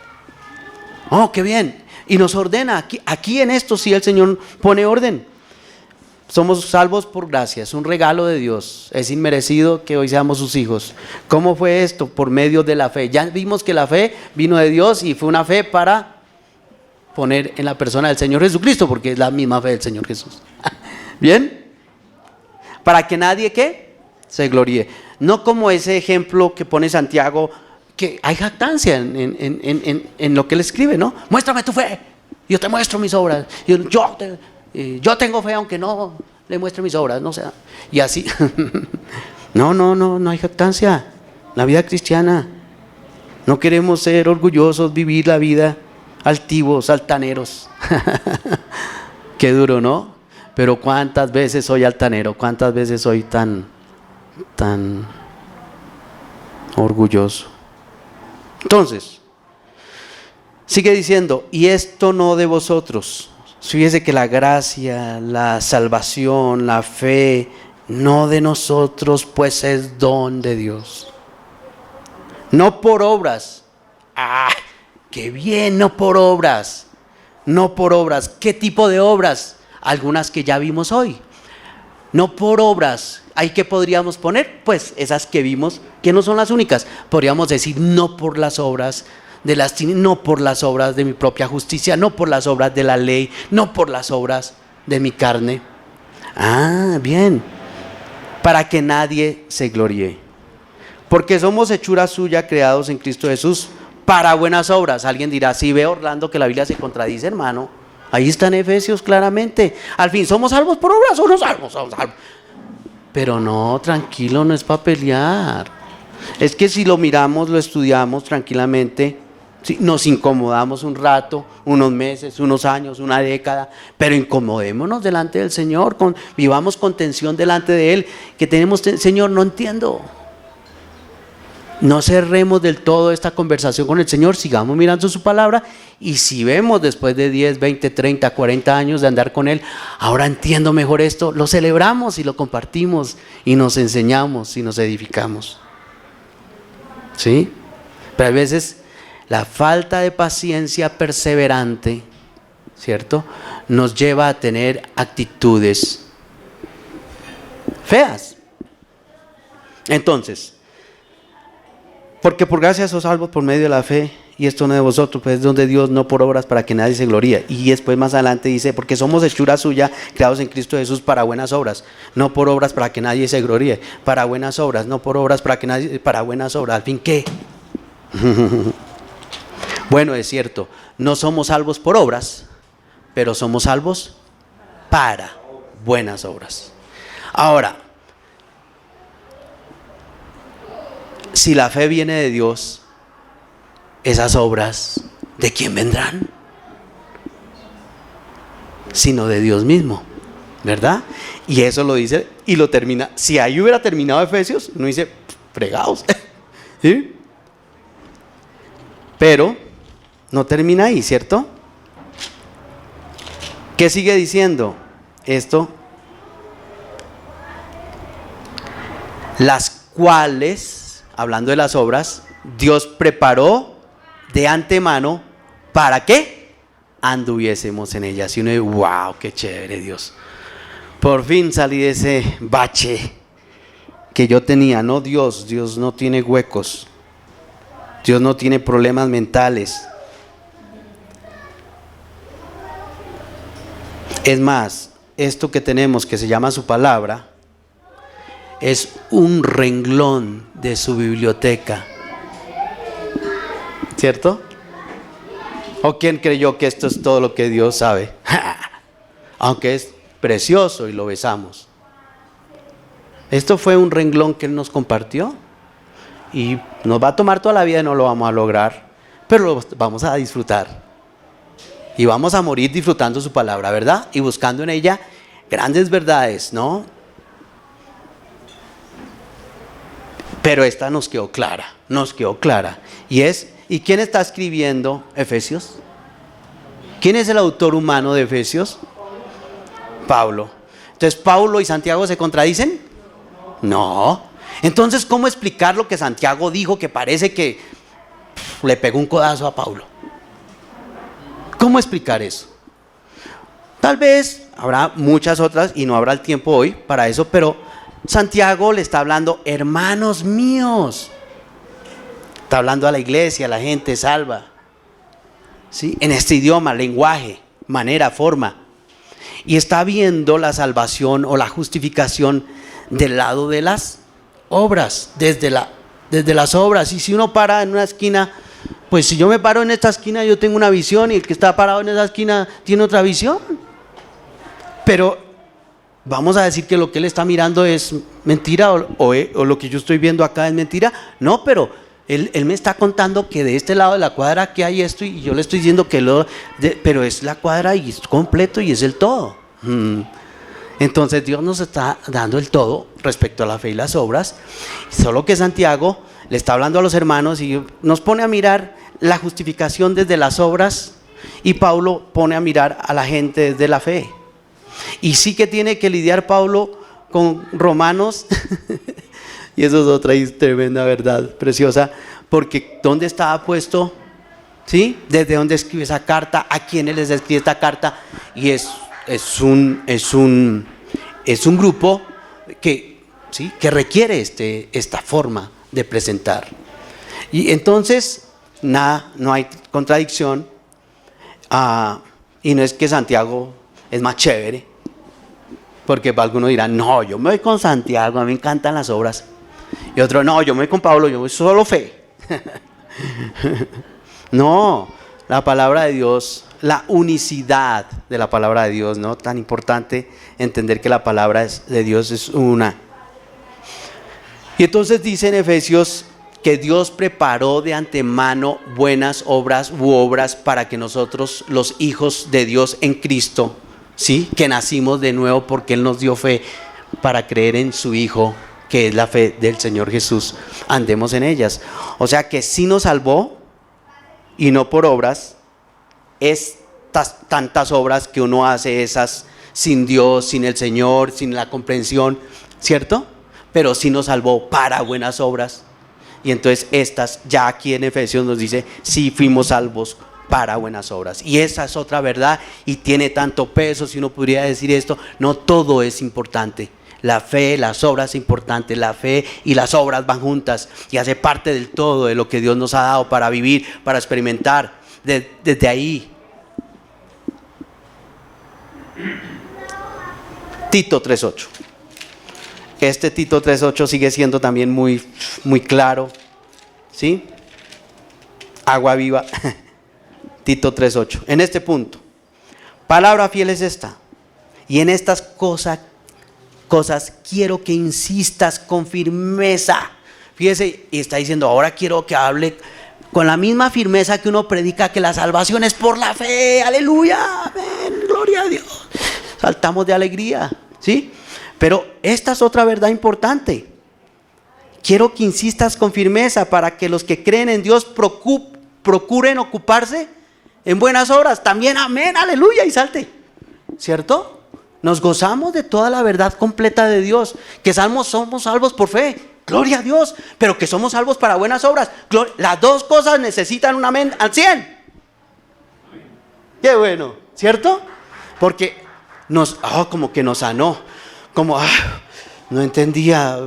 Oh, qué bien. Y nos ordena, aquí en esto sí el Señor pone orden. Somos salvos por gracia, es un regalo de Dios, es inmerecido que hoy seamos sus hijos. ¿Cómo fue esto? Por medio de la fe. Ya vimos que la fe vino de Dios y fue una fe para poner en la persona del Señor Jesucristo, porque es la misma fe del Señor Jesús. ¿Bien? Para que nadie, ¿qué? Se gloríe. No como ese ejemplo que pone Santiago, que hay jactancia en lo que él escribe, ¿no? Muéstrame tu fe, yo te muestro mis obras. Yo tengo fe aunque no le muestre mis obras, no sea. Y así. No hay jactancia. La vida cristiana. No queremos ser orgullosos, vivir la vida altivos, altaneros. Qué duro, ¿no? Pero cuántas veces soy altanero, cuántas veces soy tan orgulloso. Entonces, sigue diciendo: y esto no de vosotros. Fíjese que la gracia, la salvación, la fe, no de nosotros, pues es don de Dios. No por obras. ¡Qué bien! No por obras. No por obras. ¿Qué tipo de obras? Algunas que ya vimos hoy. No por obras. ¿Ahí qué podríamos poner? Pues esas que vimos, que no son las únicas. Podríamos decir: no por las obras no por las obras de mi propia justicia, no por las obras de la ley, no por las obras de mi carne. Bien. Para que nadie se gloríe. Porque somos hechura suya, creados en Cristo Jesús para buenas obras. Alguien dirá: sí, ve, Orlando, que la Biblia se contradice, hermano. Ahí está en Efesios claramente. Al fin, ¿somos salvos por obras o no salvos? Somos salvos. Pero no, tranquilo, no es para pelear. Es que si lo miramos, lo estudiamos tranquilamente, nos incomodamos un rato, unos meses, unos años, una década, pero incomodémonos delante del Señor, vivamos con tensión delante de Él, que tenemos: Señor, no entiendo. No cerremos del todo esta conversación con el Señor, sigamos mirando su palabra, y si vemos después de 10, 20, 30, 40 años de andar con Él, ahora entiendo mejor esto, lo celebramos y lo compartimos y nos enseñamos y nos edificamos. ¿Sí? Pero a veces la falta de paciencia perseverante, ¿cierto?, nos lleva a tener actitudes feas. Entonces, porque por gracia sos salvos por medio de la fe, y esto no de vosotros, pues es don de Dios, no por obras, para que nadie se gloríe. Y después más adelante dice: porque somos hechura suya, creados en Cristo Jesús para buenas obras, no por obras para que nadie se gloríe. Para buenas obras, no por obras para que nadie, para buenas obras. ¿Al fin qué? Bueno, es cierto, no somos salvos por obras, pero somos salvos para buenas obras. Ahora, si la fe viene de Dios, esas obras, ¿de quién vendrán? Sino de Dios mismo, ¿verdad? Y eso lo dice y lo termina. Si ahí hubiera terminado Efesios, no dice: fregados. ¿Sí? Pero no termina ahí, ¿cierto? ¿Qué sigue diciendo esto? Las cuales, hablando de las obras, Dios preparó de antemano, ¿para qué? Anduviésemos en ellas. Y uno dice: wow, qué chévere, Dios. Por fin salí de ese bache que yo tenía. No, Dios no tiene huecos. Dios no tiene problemas mentales. Es más, esto que tenemos, que se llama su palabra, es un renglón de su biblioteca, ¿cierto? ¿O quién creyó que esto es todo lo que Dios sabe? Aunque es precioso y lo besamos. Esto fue un renglón que Él nos compartió, y nos va a tomar toda la vida y no lo vamos a lograr, pero lo vamos a disfrutar. Y vamos a morir disfrutando su palabra, ¿verdad? Y buscando en ella grandes verdades, ¿no? Pero esta nos quedó clara. ¿Y quién está escribiendo Efesios? ¿Quién es el autor humano de Efesios? Pablo. Entonces, ¿Pablo y Santiago se contradicen? No. Entonces, ¿cómo explicar lo que Santiago dijo que parece que le pegó un codazo a Pablo? ¿Cómo explicar eso? Tal vez habrá muchas otras y no habrá el tiempo hoy para eso, pero Santiago le está hablando, hermanos míos. Está hablando a la iglesia, a la gente salva. ¿Sí? En este idioma, lenguaje, manera, forma. Y está viendo la salvación o la justificación del lado de las obras, desde las obras. Y si uno para en una esquina, pues si yo me paro en esta esquina, yo tengo una visión, y el que está parado en esa esquina tiene otra visión. Pero vamos a decir que lo que él está mirando es mentira, o lo que yo estoy viendo acá es mentira. No, pero él me está contando que de este lado de la cuadra que hay esto, y yo le estoy diciendo que pero es la cuadra y es completo y es el todo. Entonces Dios nos está dando el todo respecto a la fe y las obras. Solo que Santiago le está hablando a los hermanos y nos pone a mirar la justificación desde las obras, y Pablo pone a mirar a la gente desde la fe. Y sí que tiene que lidiar Pablo con Romanos y eso es otra tremenda verdad preciosa, porque ¿dónde estaba puesto? ¿Sí? ¿Desde dónde escribe esa carta? ¿A quiénes les escribe esta carta? Y es un grupo que, ¿sí?, que requiere esta forma de presentar. Y entonces no hay contradicción, y no es que Santiago es más chévere, porque algunos dirán, no, yo me voy con Santiago, a mí me encantan las obras, y otro, no, yo me voy con Pablo, yo voy solo fe. No, la palabra de Dios, la unicidad de la palabra de Dios, ¿no? Tan importante entender que la palabra de Dios es una. Y entonces dice en Efesios que Dios preparó de antemano buenas obras u obras para que nosotros, los hijos de Dios en Cristo, ¿sí?, que nacimos de nuevo porque Él nos dio fe para creer en su Hijo, que es la fe del Señor Jesús, andemos en ellas. O sea que sí nos salvó, y no por obras, tantas obras que uno hace esas sin Dios, sin el Señor, sin la comprensión, ¿cierto? Pero sí nos salvó para buenas obras. Y entonces estas, ya aquí en Efesios nos dice, sí fuimos salvos para buenas obras. Y esa es otra verdad, y tiene tanto peso, si uno podría decir esto. No todo es importante. La fe, las obras es importante. La fe y las obras van juntas y hace parte del todo de lo que Dios nos ha dado para vivir, para experimentar. Desde ahí. Tito 3:8. Este Tito 3:8 sigue siendo también muy, muy claro, ¿sí? Agua viva. Tito 3:8. En este punto, palabra fiel es esta, y en estas cosas quiero que insistas con firmeza. Fíjese, y está diciendo, ahora quiero que hable con la misma firmeza que uno predica que la salvación es por la fe. Aleluya, amén, gloria a Dios. Saltamos de alegría, ¿sí? Pero esta es otra verdad importante. Quiero que insistas con firmeza para que los que creen en Dios procuren ocuparse en buenas obras. También, amén, aleluya, y salte, ¿cierto? Nos gozamos de toda la verdad completa de Dios, que somos salvos por fe, gloria a Dios, pero que somos salvos para buenas obras. Las dos cosas necesitan un amén al 100. Qué bueno, ¿cierto? Porque como que nos sanó, como no entendía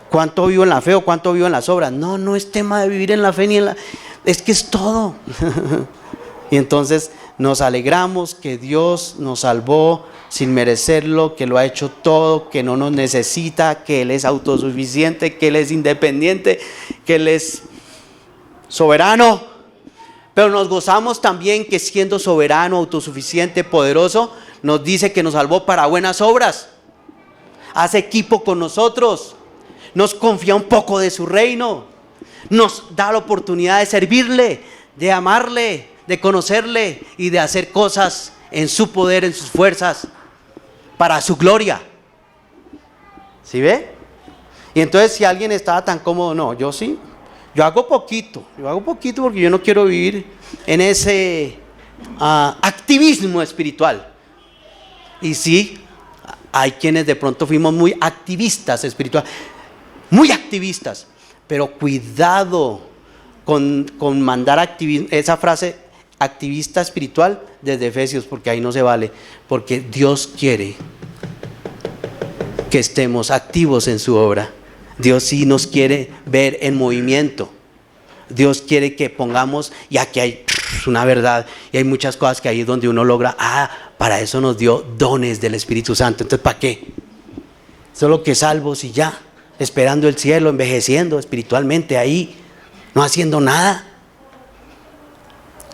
cuánto vivo en la fe o cuánto vivo en las obras. No es tema de vivir en la fe ni en es que es todo. Y entonces nos alegramos que Dios nos salvó sin merecerlo, que lo ha hecho todo, que no nos necesita, que Él es autosuficiente, que Él es independiente, que Él es soberano. Pero nos gozamos también que siendo soberano, autosuficiente, poderoso, nos dice que nos salvó para buenas obras. Hace equipo con nosotros, nos confía un poco de su reino, nos da la oportunidad de servirle, de amarle, de conocerle y de hacer cosas en su poder, en sus fuerzas, para su gloria. ¿Sí ve? Y entonces si alguien estaba tan cómodo, no, yo sí, yo hago poquito porque yo no quiero vivir en ese activismo espiritual. Y sí, hay quienes de pronto fuimos muy activistas espirituales, muy activistas, pero cuidado con mandar activismo, esa frase activista espiritual desde Efesios, porque ahí no se vale, porque Dios quiere que estemos activos en su obra. Dios sí nos quiere ver en movimiento. Dios quiere que pongamos, y aquí hay una verdad, y hay muchas cosas que ahí es donde uno logra, para eso nos dio dones del Espíritu Santo. Entonces, ¿para qué? Solo que salvos y ya, esperando el cielo, envejeciendo espiritualmente ahí, no haciendo nada.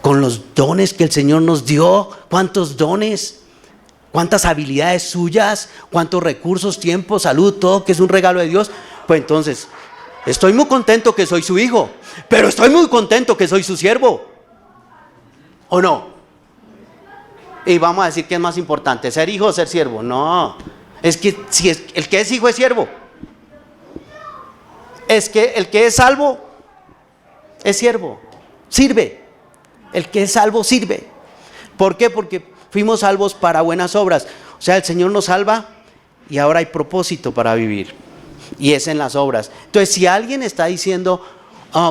Con los dones que el Señor nos dio, ¿cuántos dones? ¿Cuántas habilidades suyas? ¿Cuántos recursos, tiempo, salud, todo que es un regalo de Dios? Pues entonces, estoy muy contento que soy su hijo, pero estoy muy contento que soy su siervo. ¿O no? Y vamos a decir que es más importante, ser hijo o ser siervo. No, es que si es, el que es hijo es siervo. Es que el que es salvo es siervo, sirve. El que es salvo sirve. ¿Por qué? Porque fuimos salvos para buenas obras. O sea, el Señor nos salva y ahora hay propósito para vivir. Y es en las obras. Entonces, si alguien está diciendo,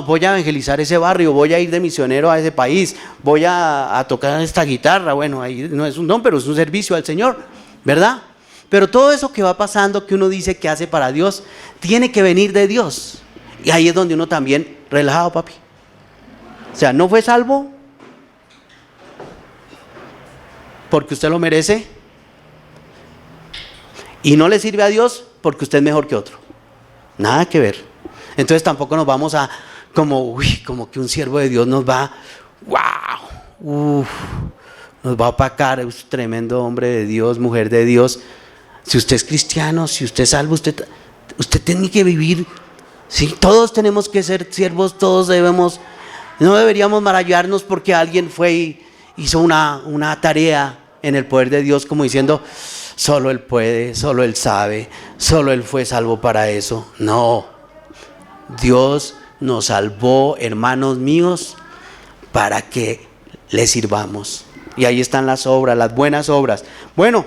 voy a evangelizar ese barrio, voy a ir de misionero a ese país, voy a tocar esta guitarra, bueno, ahí no es un don, pero es un servicio al Señor, ¿verdad? Pero todo eso que va pasando, que uno dice que hace para Dios, tiene que venir de Dios. Y ahí es donde uno también, relajado, papi. O sea, no fue salvo porque usted lo merece, y no le sirve a Dios porque usted es mejor que otro. Nada que ver. Entonces tampoco nos vamos a como que un siervo de Dios nos va, nos va a opacar, es un tremendo hombre de Dios, mujer de Dios. Si usted es cristiano, si usted es salvo, usted tiene que vivir. Sí, todos tenemos que ser siervos, todos no deberíamos maravillarnos porque alguien fue y hizo una tarea en el poder de Dios, como diciendo, solo Él puede, solo Él sabe, solo Él fue salvo para eso. No, Dios nos salvó, hermanos míos, para que le sirvamos. Y ahí están las obras, las buenas obras. Bueno,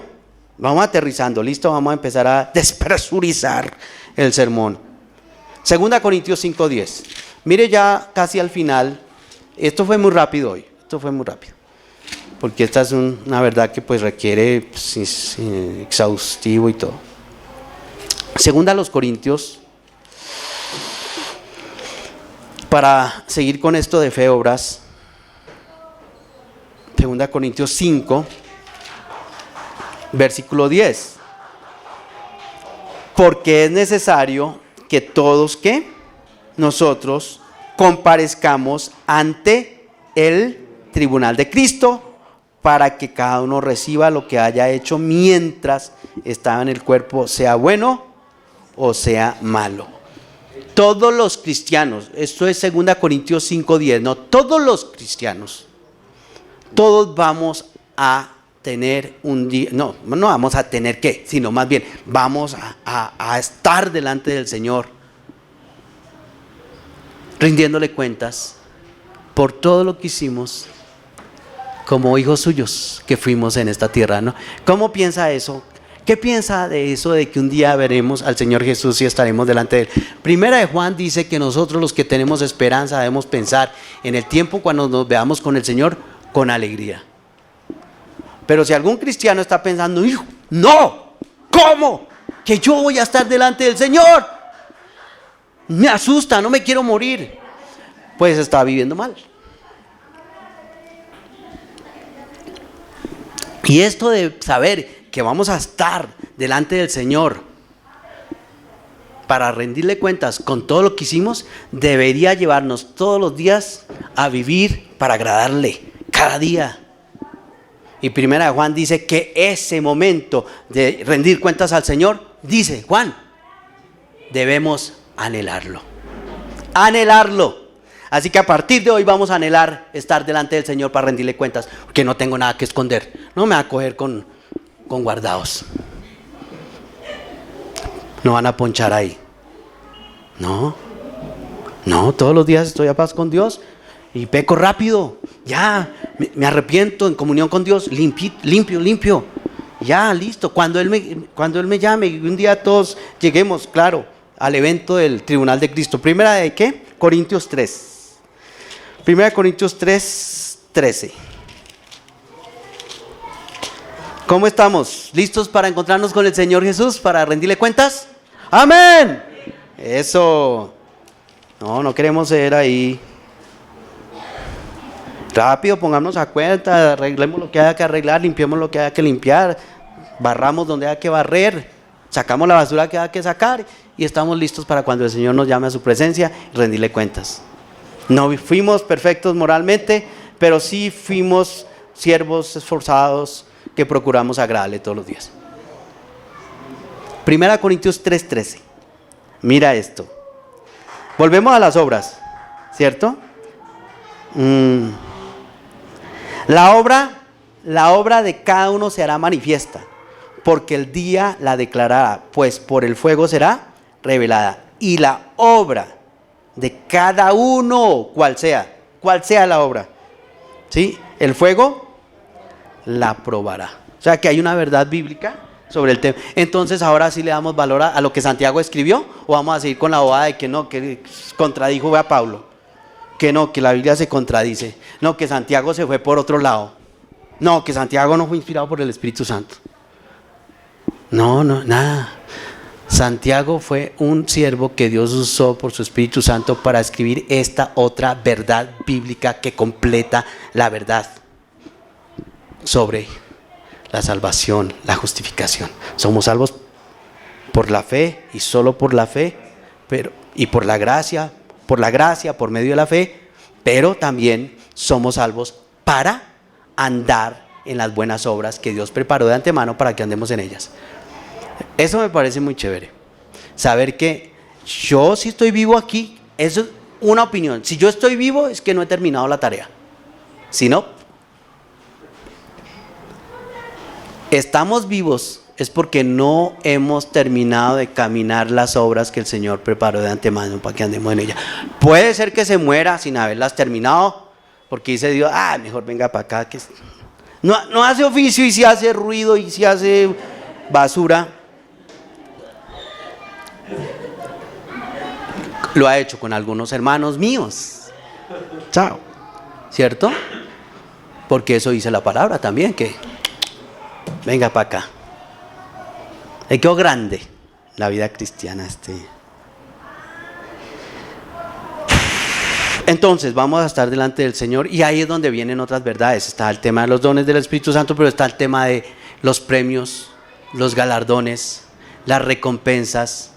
vamos aterrizando, listo, vamos a empezar a despresurizar el sermón. 2 Corintios 5:10. Mire ya casi al final. Esto fue muy rápido hoy, porque esta es una verdad que pues requiere exhaustivo y todo. 2 Corintios, para seguir con esto de fe, obras. 2 Corintios 5, versículo 10. Porque es necesario que todos, ¿qué? Nosotros comparezcamos ante el tribunal de Cristo, para que cada uno reciba lo que haya hecho mientras estaba en el cuerpo, sea bueno o sea malo. Todos los cristianos, esto es 2 Corintios 5:10, no, todos los cristianos, todos vamos a tener un día, no vamos a tener que, sino más bien vamos a estar delante del Señor, rindiéndole cuentas por todo lo que hicimos como hijos suyos que fuimos en esta tierra, ¿no? ¿Cómo piensa eso? ¿Qué piensa de eso de que un día veremos al Señor Jesús y estaremos delante de Él? Primera de Juan dice que nosotros los que tenemos esperanza debemos pensar en el tiempo cuando nos veamos con el Señor con alegría. Pero si algún cristiano está pensando, hijo, no, ¿cómo? Que yo voy a estar delante del Señor. Me asusta, no me quiero morir. Pues está viviendo mal. Y esto de saber que vamos a estar delante del Señor para rendirle cuentas con todo lo que hicimos, debería llevarnos todos los días a vivir para agradarle, cada día. Y primera de Juan dice que ese momento de rendir cuentas al Señor, dice Juan, debemos anhelarlo. Anhelarlo. Así que a partir de hoy vamos a anhelar estar delante del Señor para rendirle cuentas, porque no tengo nada que esconder. No me va a coger con guardados. No van a ponchar ahí. No, todos los días estoy a paz con Dios y peco rápido. Ya, me arrepiento en comunión con Dios, limpio. Ya, listo. Cuando Él me llame y un día todos lleguemos, claro, al evento del tribunal de Cristo. Primera de ¿qué? Corintios 3. Primera de Corintios 3, 13. ¿Cómo estamos? ¿Listos para encontrarnos con el Señor Jesús? ¿Para rendirle cuentas? ¡Amén! Eso. No queremos ser ahí. Rápido, pongámonos a cuenta, arreglemos lo que haya que arreglar, limpiemos lo que haya que limpiar, barramos donde haya que barrer, sacamos la basura que haya que sacar y estamos listos para cuando el Señor nos llame a su presencia y rendirle cuentas. No fuimos perfectos moralmente, pero sí fuimos siervos esforzados que procuramos agradarle todos los días. Primera Corintios 3:13. Mira esto. Volvemos a las obras, ¿cierto? La obra de cada uno se hará manifiesta, porque el día la declarará, pues por el fuego será revelada. Y la obra de cada uno, cual sea la obra, ¿sí? El fuego la probará. O sea que hay una verdad bíblica sobre el tema. Entonces ahora sí le damos valor a lo que Santiago escribió, o vamos a seguir con la bobada de que no, que contradijo a Pablo, que no, que la Biblia se contradice, no, que Santiago se fue por otro lado, no, que Santiago no fue inspirado por el Espíritu Santo. No, nada. Santiago fue un siervo que Dios usó por su Espíritu Santo para escribir esta otra verdad bíblica que completa la verdad sobre la salvación, la justificación. Somos salvos por la fe y solo por la fe, y por la gracia, por medio de la fe, pero también somos salvos para andar en las buenas obras que Dios preparó de antemano para que andemos en ellas. Eso me parece muy chévere. Saber que yo si estoy vivo aquí, eso es una opinión. Si yo estoy vivo es que no he terminado la tarea. Si no, estamos vivos es porque no hemos terminado de caminar las obras que el Señor preparó de antemano para que andemos en ellas. Puede ser que se muera sin haberlas terminado, porque dice Dios, mejor venga para acá, que no hace oficio y si hace ruido y si hace basura. Lo ha hecho con algunos hermanos míos. Chao. ¿Cierto? Porque eso dice la palabra también, que venga para acá. Le quedó grande la vida cristiana. Entonces vamos a estar delante del Señor y ahí es donde vienen otras verdades. Está el tema de los dones del Espíritu Santo, pero está el tema de los premios, los galardones, las recompensas,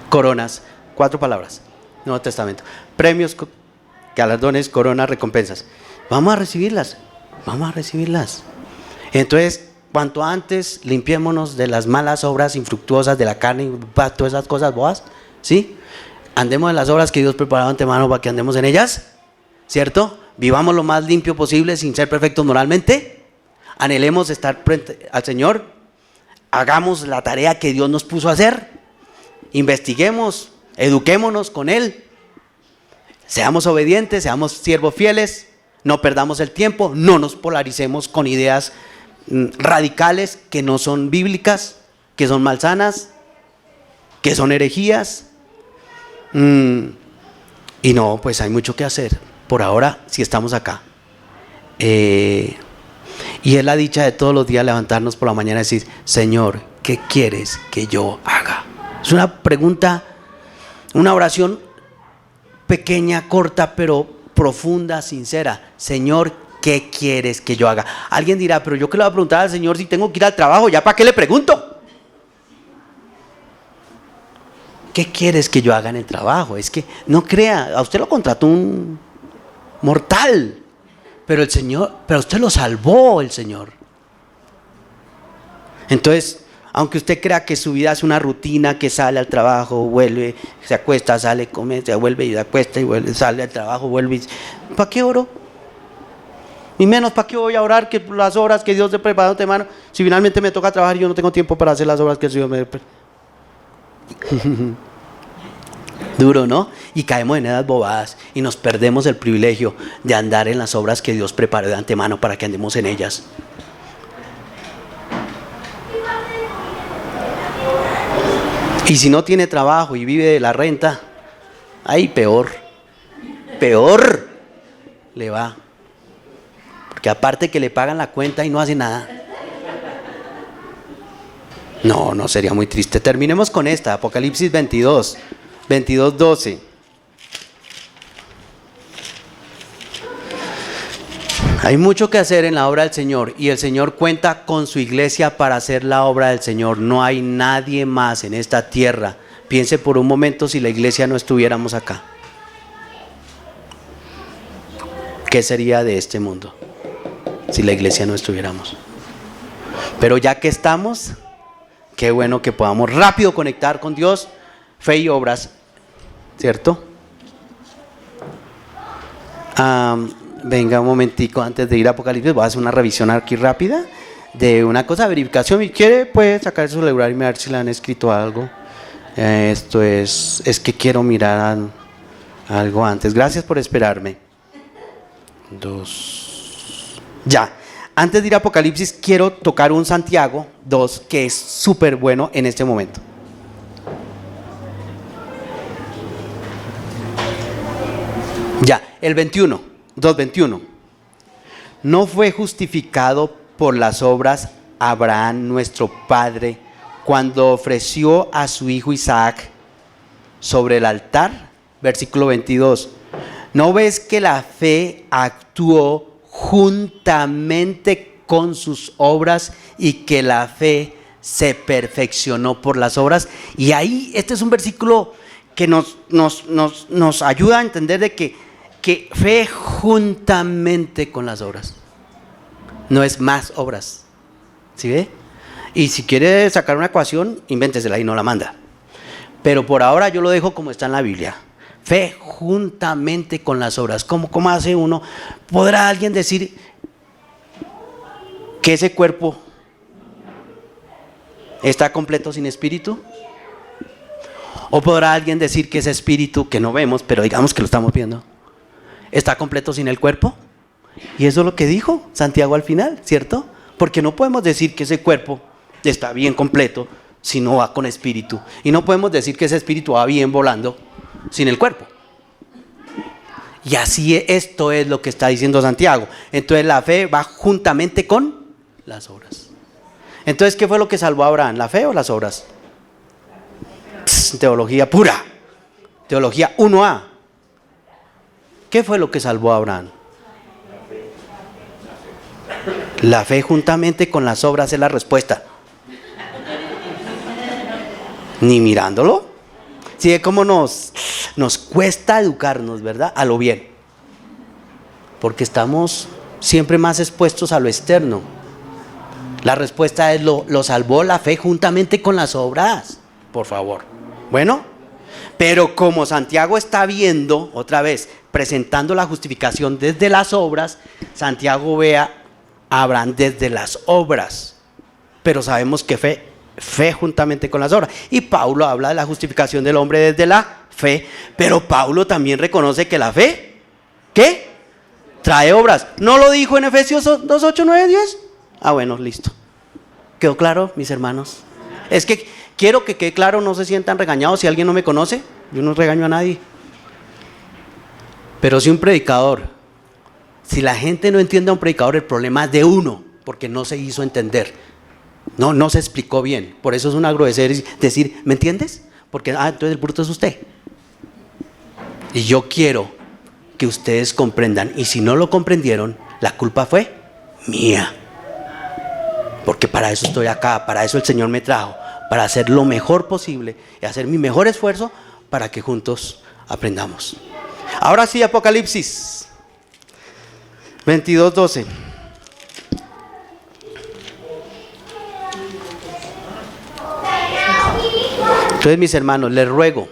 coronas. 4 palabras, Nuevo Testamento. Premios, galardones, coronas, recompensas. Vamos a recibirlas. Entonces, cuanto antes limpiémonos de las malas obras infructuosas de la carne y todas esas cosas boas, ¿sí? Andemos en las obras que Dios preparó de antemano para que andemos en ellas, ¿cierto? Vivamos lo más limpio posible sin ser perfectos moralmente. Anhelemos estar frente al Señor. Hagamos la tarea que Dios nos puso a hacer. Investiguemos, eduquémonos con Él. Seamos obedientes, seamos siervos fieles. No perdamos el tiempo, no nos polaricemos con ideas radicales que no son bíblicas, que son malsanas, que son herejías. Y no, pues hay mucho que hacer. Por ahora, si estamos acá. Y es la dicha de todos los días levantarnos por la mañana y decir, Señor, ¿qué quieres que yo haga? Es una pregunta, una oración pequeña, corta, pero profunda, sincera. Señor, ¿qué quieres que yo haga? Alguien dirá, pero yo qué le voy a preguntar al Señor si tengo que ir al trabajo, ¿ya para qué le pregunto? ¿Qué quieres que yo haga en el trabajo? Es que no crea, a usted lo contrató un mortal, pero a usted lo salvó el Señor. Entonces, Aunque usted crea que su vida es una rutina, que sale al trabajo, vuelve, se acuesta, sale, come, se vuelve y se acuesta y vuelve, sale al trabajo, vuelve. ¿Para qué oro? Y menos, ¿para qué voy a orar? Que las obras que Dios te preparó de mano, si finalmente me toca trabajar y yo no tengo tiempo para hacer las obras que el Señor me... Duro, ¿no? Y caemos en esas bobadas y nos perdemos el privilegio de andar en las obras que Dios preparó de antemano para que andemos en ellas. Y si no tiene trabajo y vive de la renta, ahí peor le va. Porque aparte que le pagan la cuenta y no hace nada. No sería muy triste. Terminemos con esta, Apocalipsis 22:12. Hay mucho que hacer en la obra del Señor y el Señor cuenta con su iglesia para hacer la obra del Señor. No hay nadie más en esta tierra. Piense por un momento si la iglesia no estuviéramos acá. ¿Qué sería de este mundo si la iglesia no estuviéramos? Pero ya que estamos, qué bueno que podamos rápido conectar con Dios, fe y obras, ¿cierto? Venga un momentico antes de ir a Apocalipsis, voy a hacer una revisión aquí rápida de una cosa, verificación. Si quiere puede sacar su celular y mirar si le han escrito algo. Esto es que quiero mirar algo antes. Gracias por esperarme. Ya. Antes de ir a Apocalipsis, quiero tocar un Santiago 2 que es súper bueno en este momento. Ya, el 2:21. ¿No fue justificado por las obras Abraham, nuestro padre, cuando ofreció a su hijo Isaac sobre el altar? Versículo 22. ¿No ves que la fe actuó juntamente con sus obras y que la fe se perfeccionó por las obras? Y ahí este es un versículo que nos ayuda a entender de que fe juntamente con las obras, no es más obras, ¿sí ve? Y si quiere sacar una ecuación, invéntesela y no la manda, pero por ahora yo lo dejo como está en la Biblia. Fe juntamente con las obras. ¿Cómo hace uno? ¿Podrá alguien decir que ese cuerpo está completo sin espíritu? ¿O podrá alguien decir que ese espíritu que no vemos, pero digamos que lo estamos viendo, está completo sin el cuerpo? Y eso es lo que dijo Santiago al final, ¿cierto? Porque no podemos decir que ese cuerpo está bien completo si no va con espíritu. Y no podemos decir que ese espíritu va bien volando sin el cuerpo. Y así esto es lo que está diciendo Santiago. Entonces la fe va juntamente con las obras. Entonces, ¿qué fue lo que salvó a Abraham? ¿La fe o las obras? Teología pura. Teología 1A. ¿Qué fue lo que salvó a Abraham? La fe juntamente con las obras es la respuesta. Ni mirándolo. ¿Sí ve cómo nos cuesta educarnos, verdad? A lo bien. Porque estamos siempre más expuestos a lo externo. La respuesta es lo salvó la fe juntamente con las obras. Por favor. Bueno, pero como Santiago está viendo, otra vez, presentando la justificación desde las obras, Santiago ve a Abraham desde las obras. Pero sabemos que fe juntamente con las obras. Y Pablo habla de la justificación del hombre desde la fe, pero Pablo también reconoce que la fe, ¿qué? Trae obras. ¿No lo dijo en Efesios 2, 8, 9, 10? Ah, bueno, listo. ¿Quedó claro, mis hermanos? Es que quiero que quede claro, no se sientan regañados si alguien no me conoce. Yo no regaño a nadie. Pero si un predicador, si la gente no entiende a un predicador, el problema es de uno, porque no se hizo entender. No se explicó bien. Por eso es una grosería decir, ¿me entiendes? Porque, entonces el bruto es usted. Y yo quiero que ustedes comprendan. Y si no lo comprendieron, la culpa fue mía. Porque para eso estoy acá, para eso el Señor me trajo. Para hacer lo mejor posible y hacer mi mejor esfuerzo para que juntos aprendamos. Ahora sí, Apocalipsis 22:12. Entonces, mis hermanos, les ruego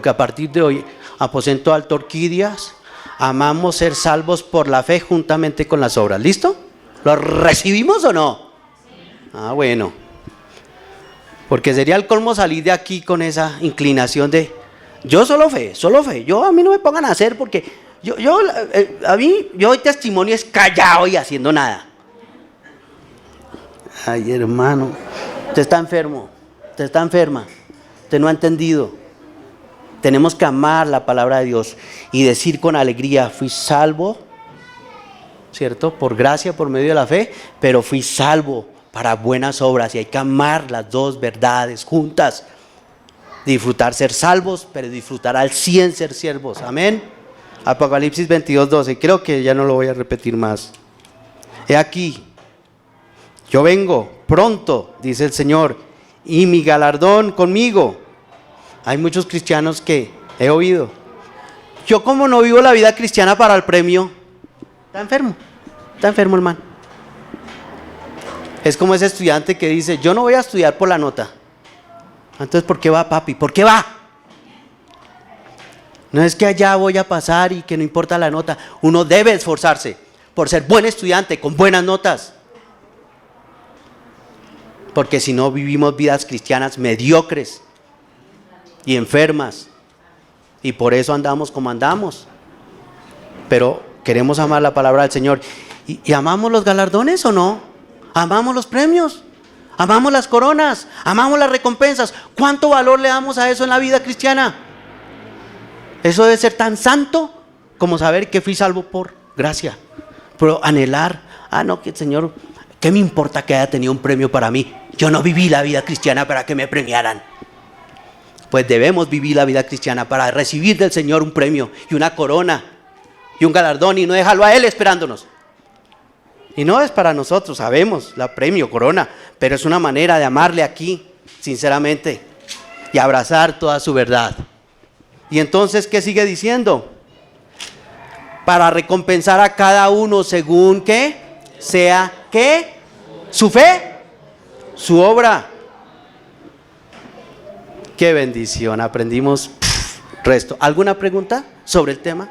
que a partir de hoy, Aposento Alto Orquídeas, amamos ser salvos por la fe juntamente con las obras. ¿Listo? ¿Lo recibimos o no? Ah, bueno. Porque sería el colmo salir de aquí con esa inclinación de yo solo fe. Yo, a mí no me pongan a hacer porque yo doy testimonio es callado y haciendo nada. Ay, hermano, usted está enfermo, usted está enferma, usted no ha entendido. Tenemos que amar la palabra de Dios y decir con alegría, fui salvo, ¿cierto? Por gracia, por medio de la fe, pero fui salvo para buenas obras, y hay que amar las dos verdades juntas. Disfrutar ser salvos, pero disfrutar al 100 ser siervos. Amén. Apocalipsis 22:12, creo que ya no lo voy a repetir más. He aquí, yo vengo pronto, dice el Señor, y mi galardón conmigo. Hay muchos cristianos que he oído. Yo como no vivo la vida cristiana para el premio, está enfermo hermano. Es como ese estudiante que dice, yo no voy a estudiar por la nota. Entonces, ¿por qué va, papi? ¿Por qué va? No es que allá voy a pasar y que no importa la nota. Uno debe esforzarse por ser buen estudiante, con buenas notas. Porque si no, vivimos vidas cristianas mediocres y enfermas. Y por eso andamos como andamos. Pero queremos amar la palabra del Señor. ¿Y amamos los galardones o no? ¿Amamos los premios? ¿Amamos las coronas? ¿Amamos las recompensas? ¿Cuánto valor le damos a eso en la vida cristiana? Eso debe ser tan santo como saber que fui salvo por gracia. Pero anhelar, no, que el Señor, ¿qué me importa que haya tenido un premio para mí? Yo no viví la vida cristiana para que me premiaran. Pues debemos vivir la vida cristiana para recibir del Señor un premio y una corona y un galardón, y no dejarlo a Él esperándonos. Y no es para nosotros, sabemos, la premio, corona, pero es una manera de amarle aquí, sinceramente, y abrazar toda su verdad. Y entonces, ¿qué sigue diciendo? Para recompensar a cada uno según que sea, ¿qué? Su fe, su obra. Qué bendición, aprendimos resto. ¿Alguna pregunta sobre el tema?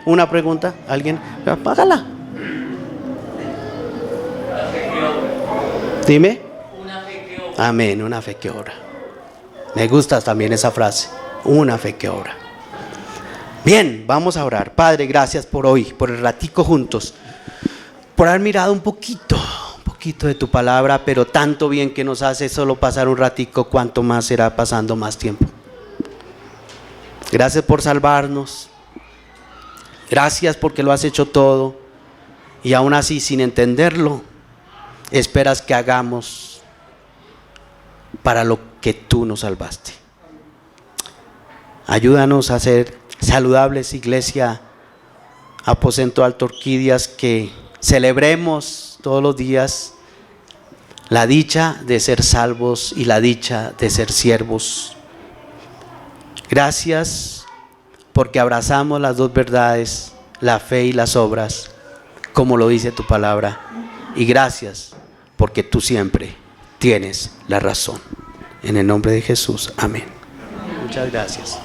¿Una pregunta? ¿Alguien? Apágala. Dime. Una fe que obra. Amén, una fe que obra. Me gusta también esa frase, una fe que obra. Bien, vamos a orar. Padre, gracias por hoy, por el ratico juntos, por haber mirado un poquito de tu palabra, pero tanto bien que nos hace solo pasar un ratico, cuanto más será pasando más tiempo. Gracias por salvarnos. Gracias porque lo has hecho todo, y aún así, sin entenderlo, esperas que hagamos para lo que tú nos salvaste. Ayúdanos a ser saludables, iglesia, Aposento Alto Orquídeas, que celebremos todos los días la dicha de ser salvos y la dicha de ser siervos. Gracias porque abrazamos las dos verdades, la fe y las obras, como lo dice tu palabra. Y gracias porque tú siempre tienes la razón. En el nombre de Jesús, amén. Muchas gracias.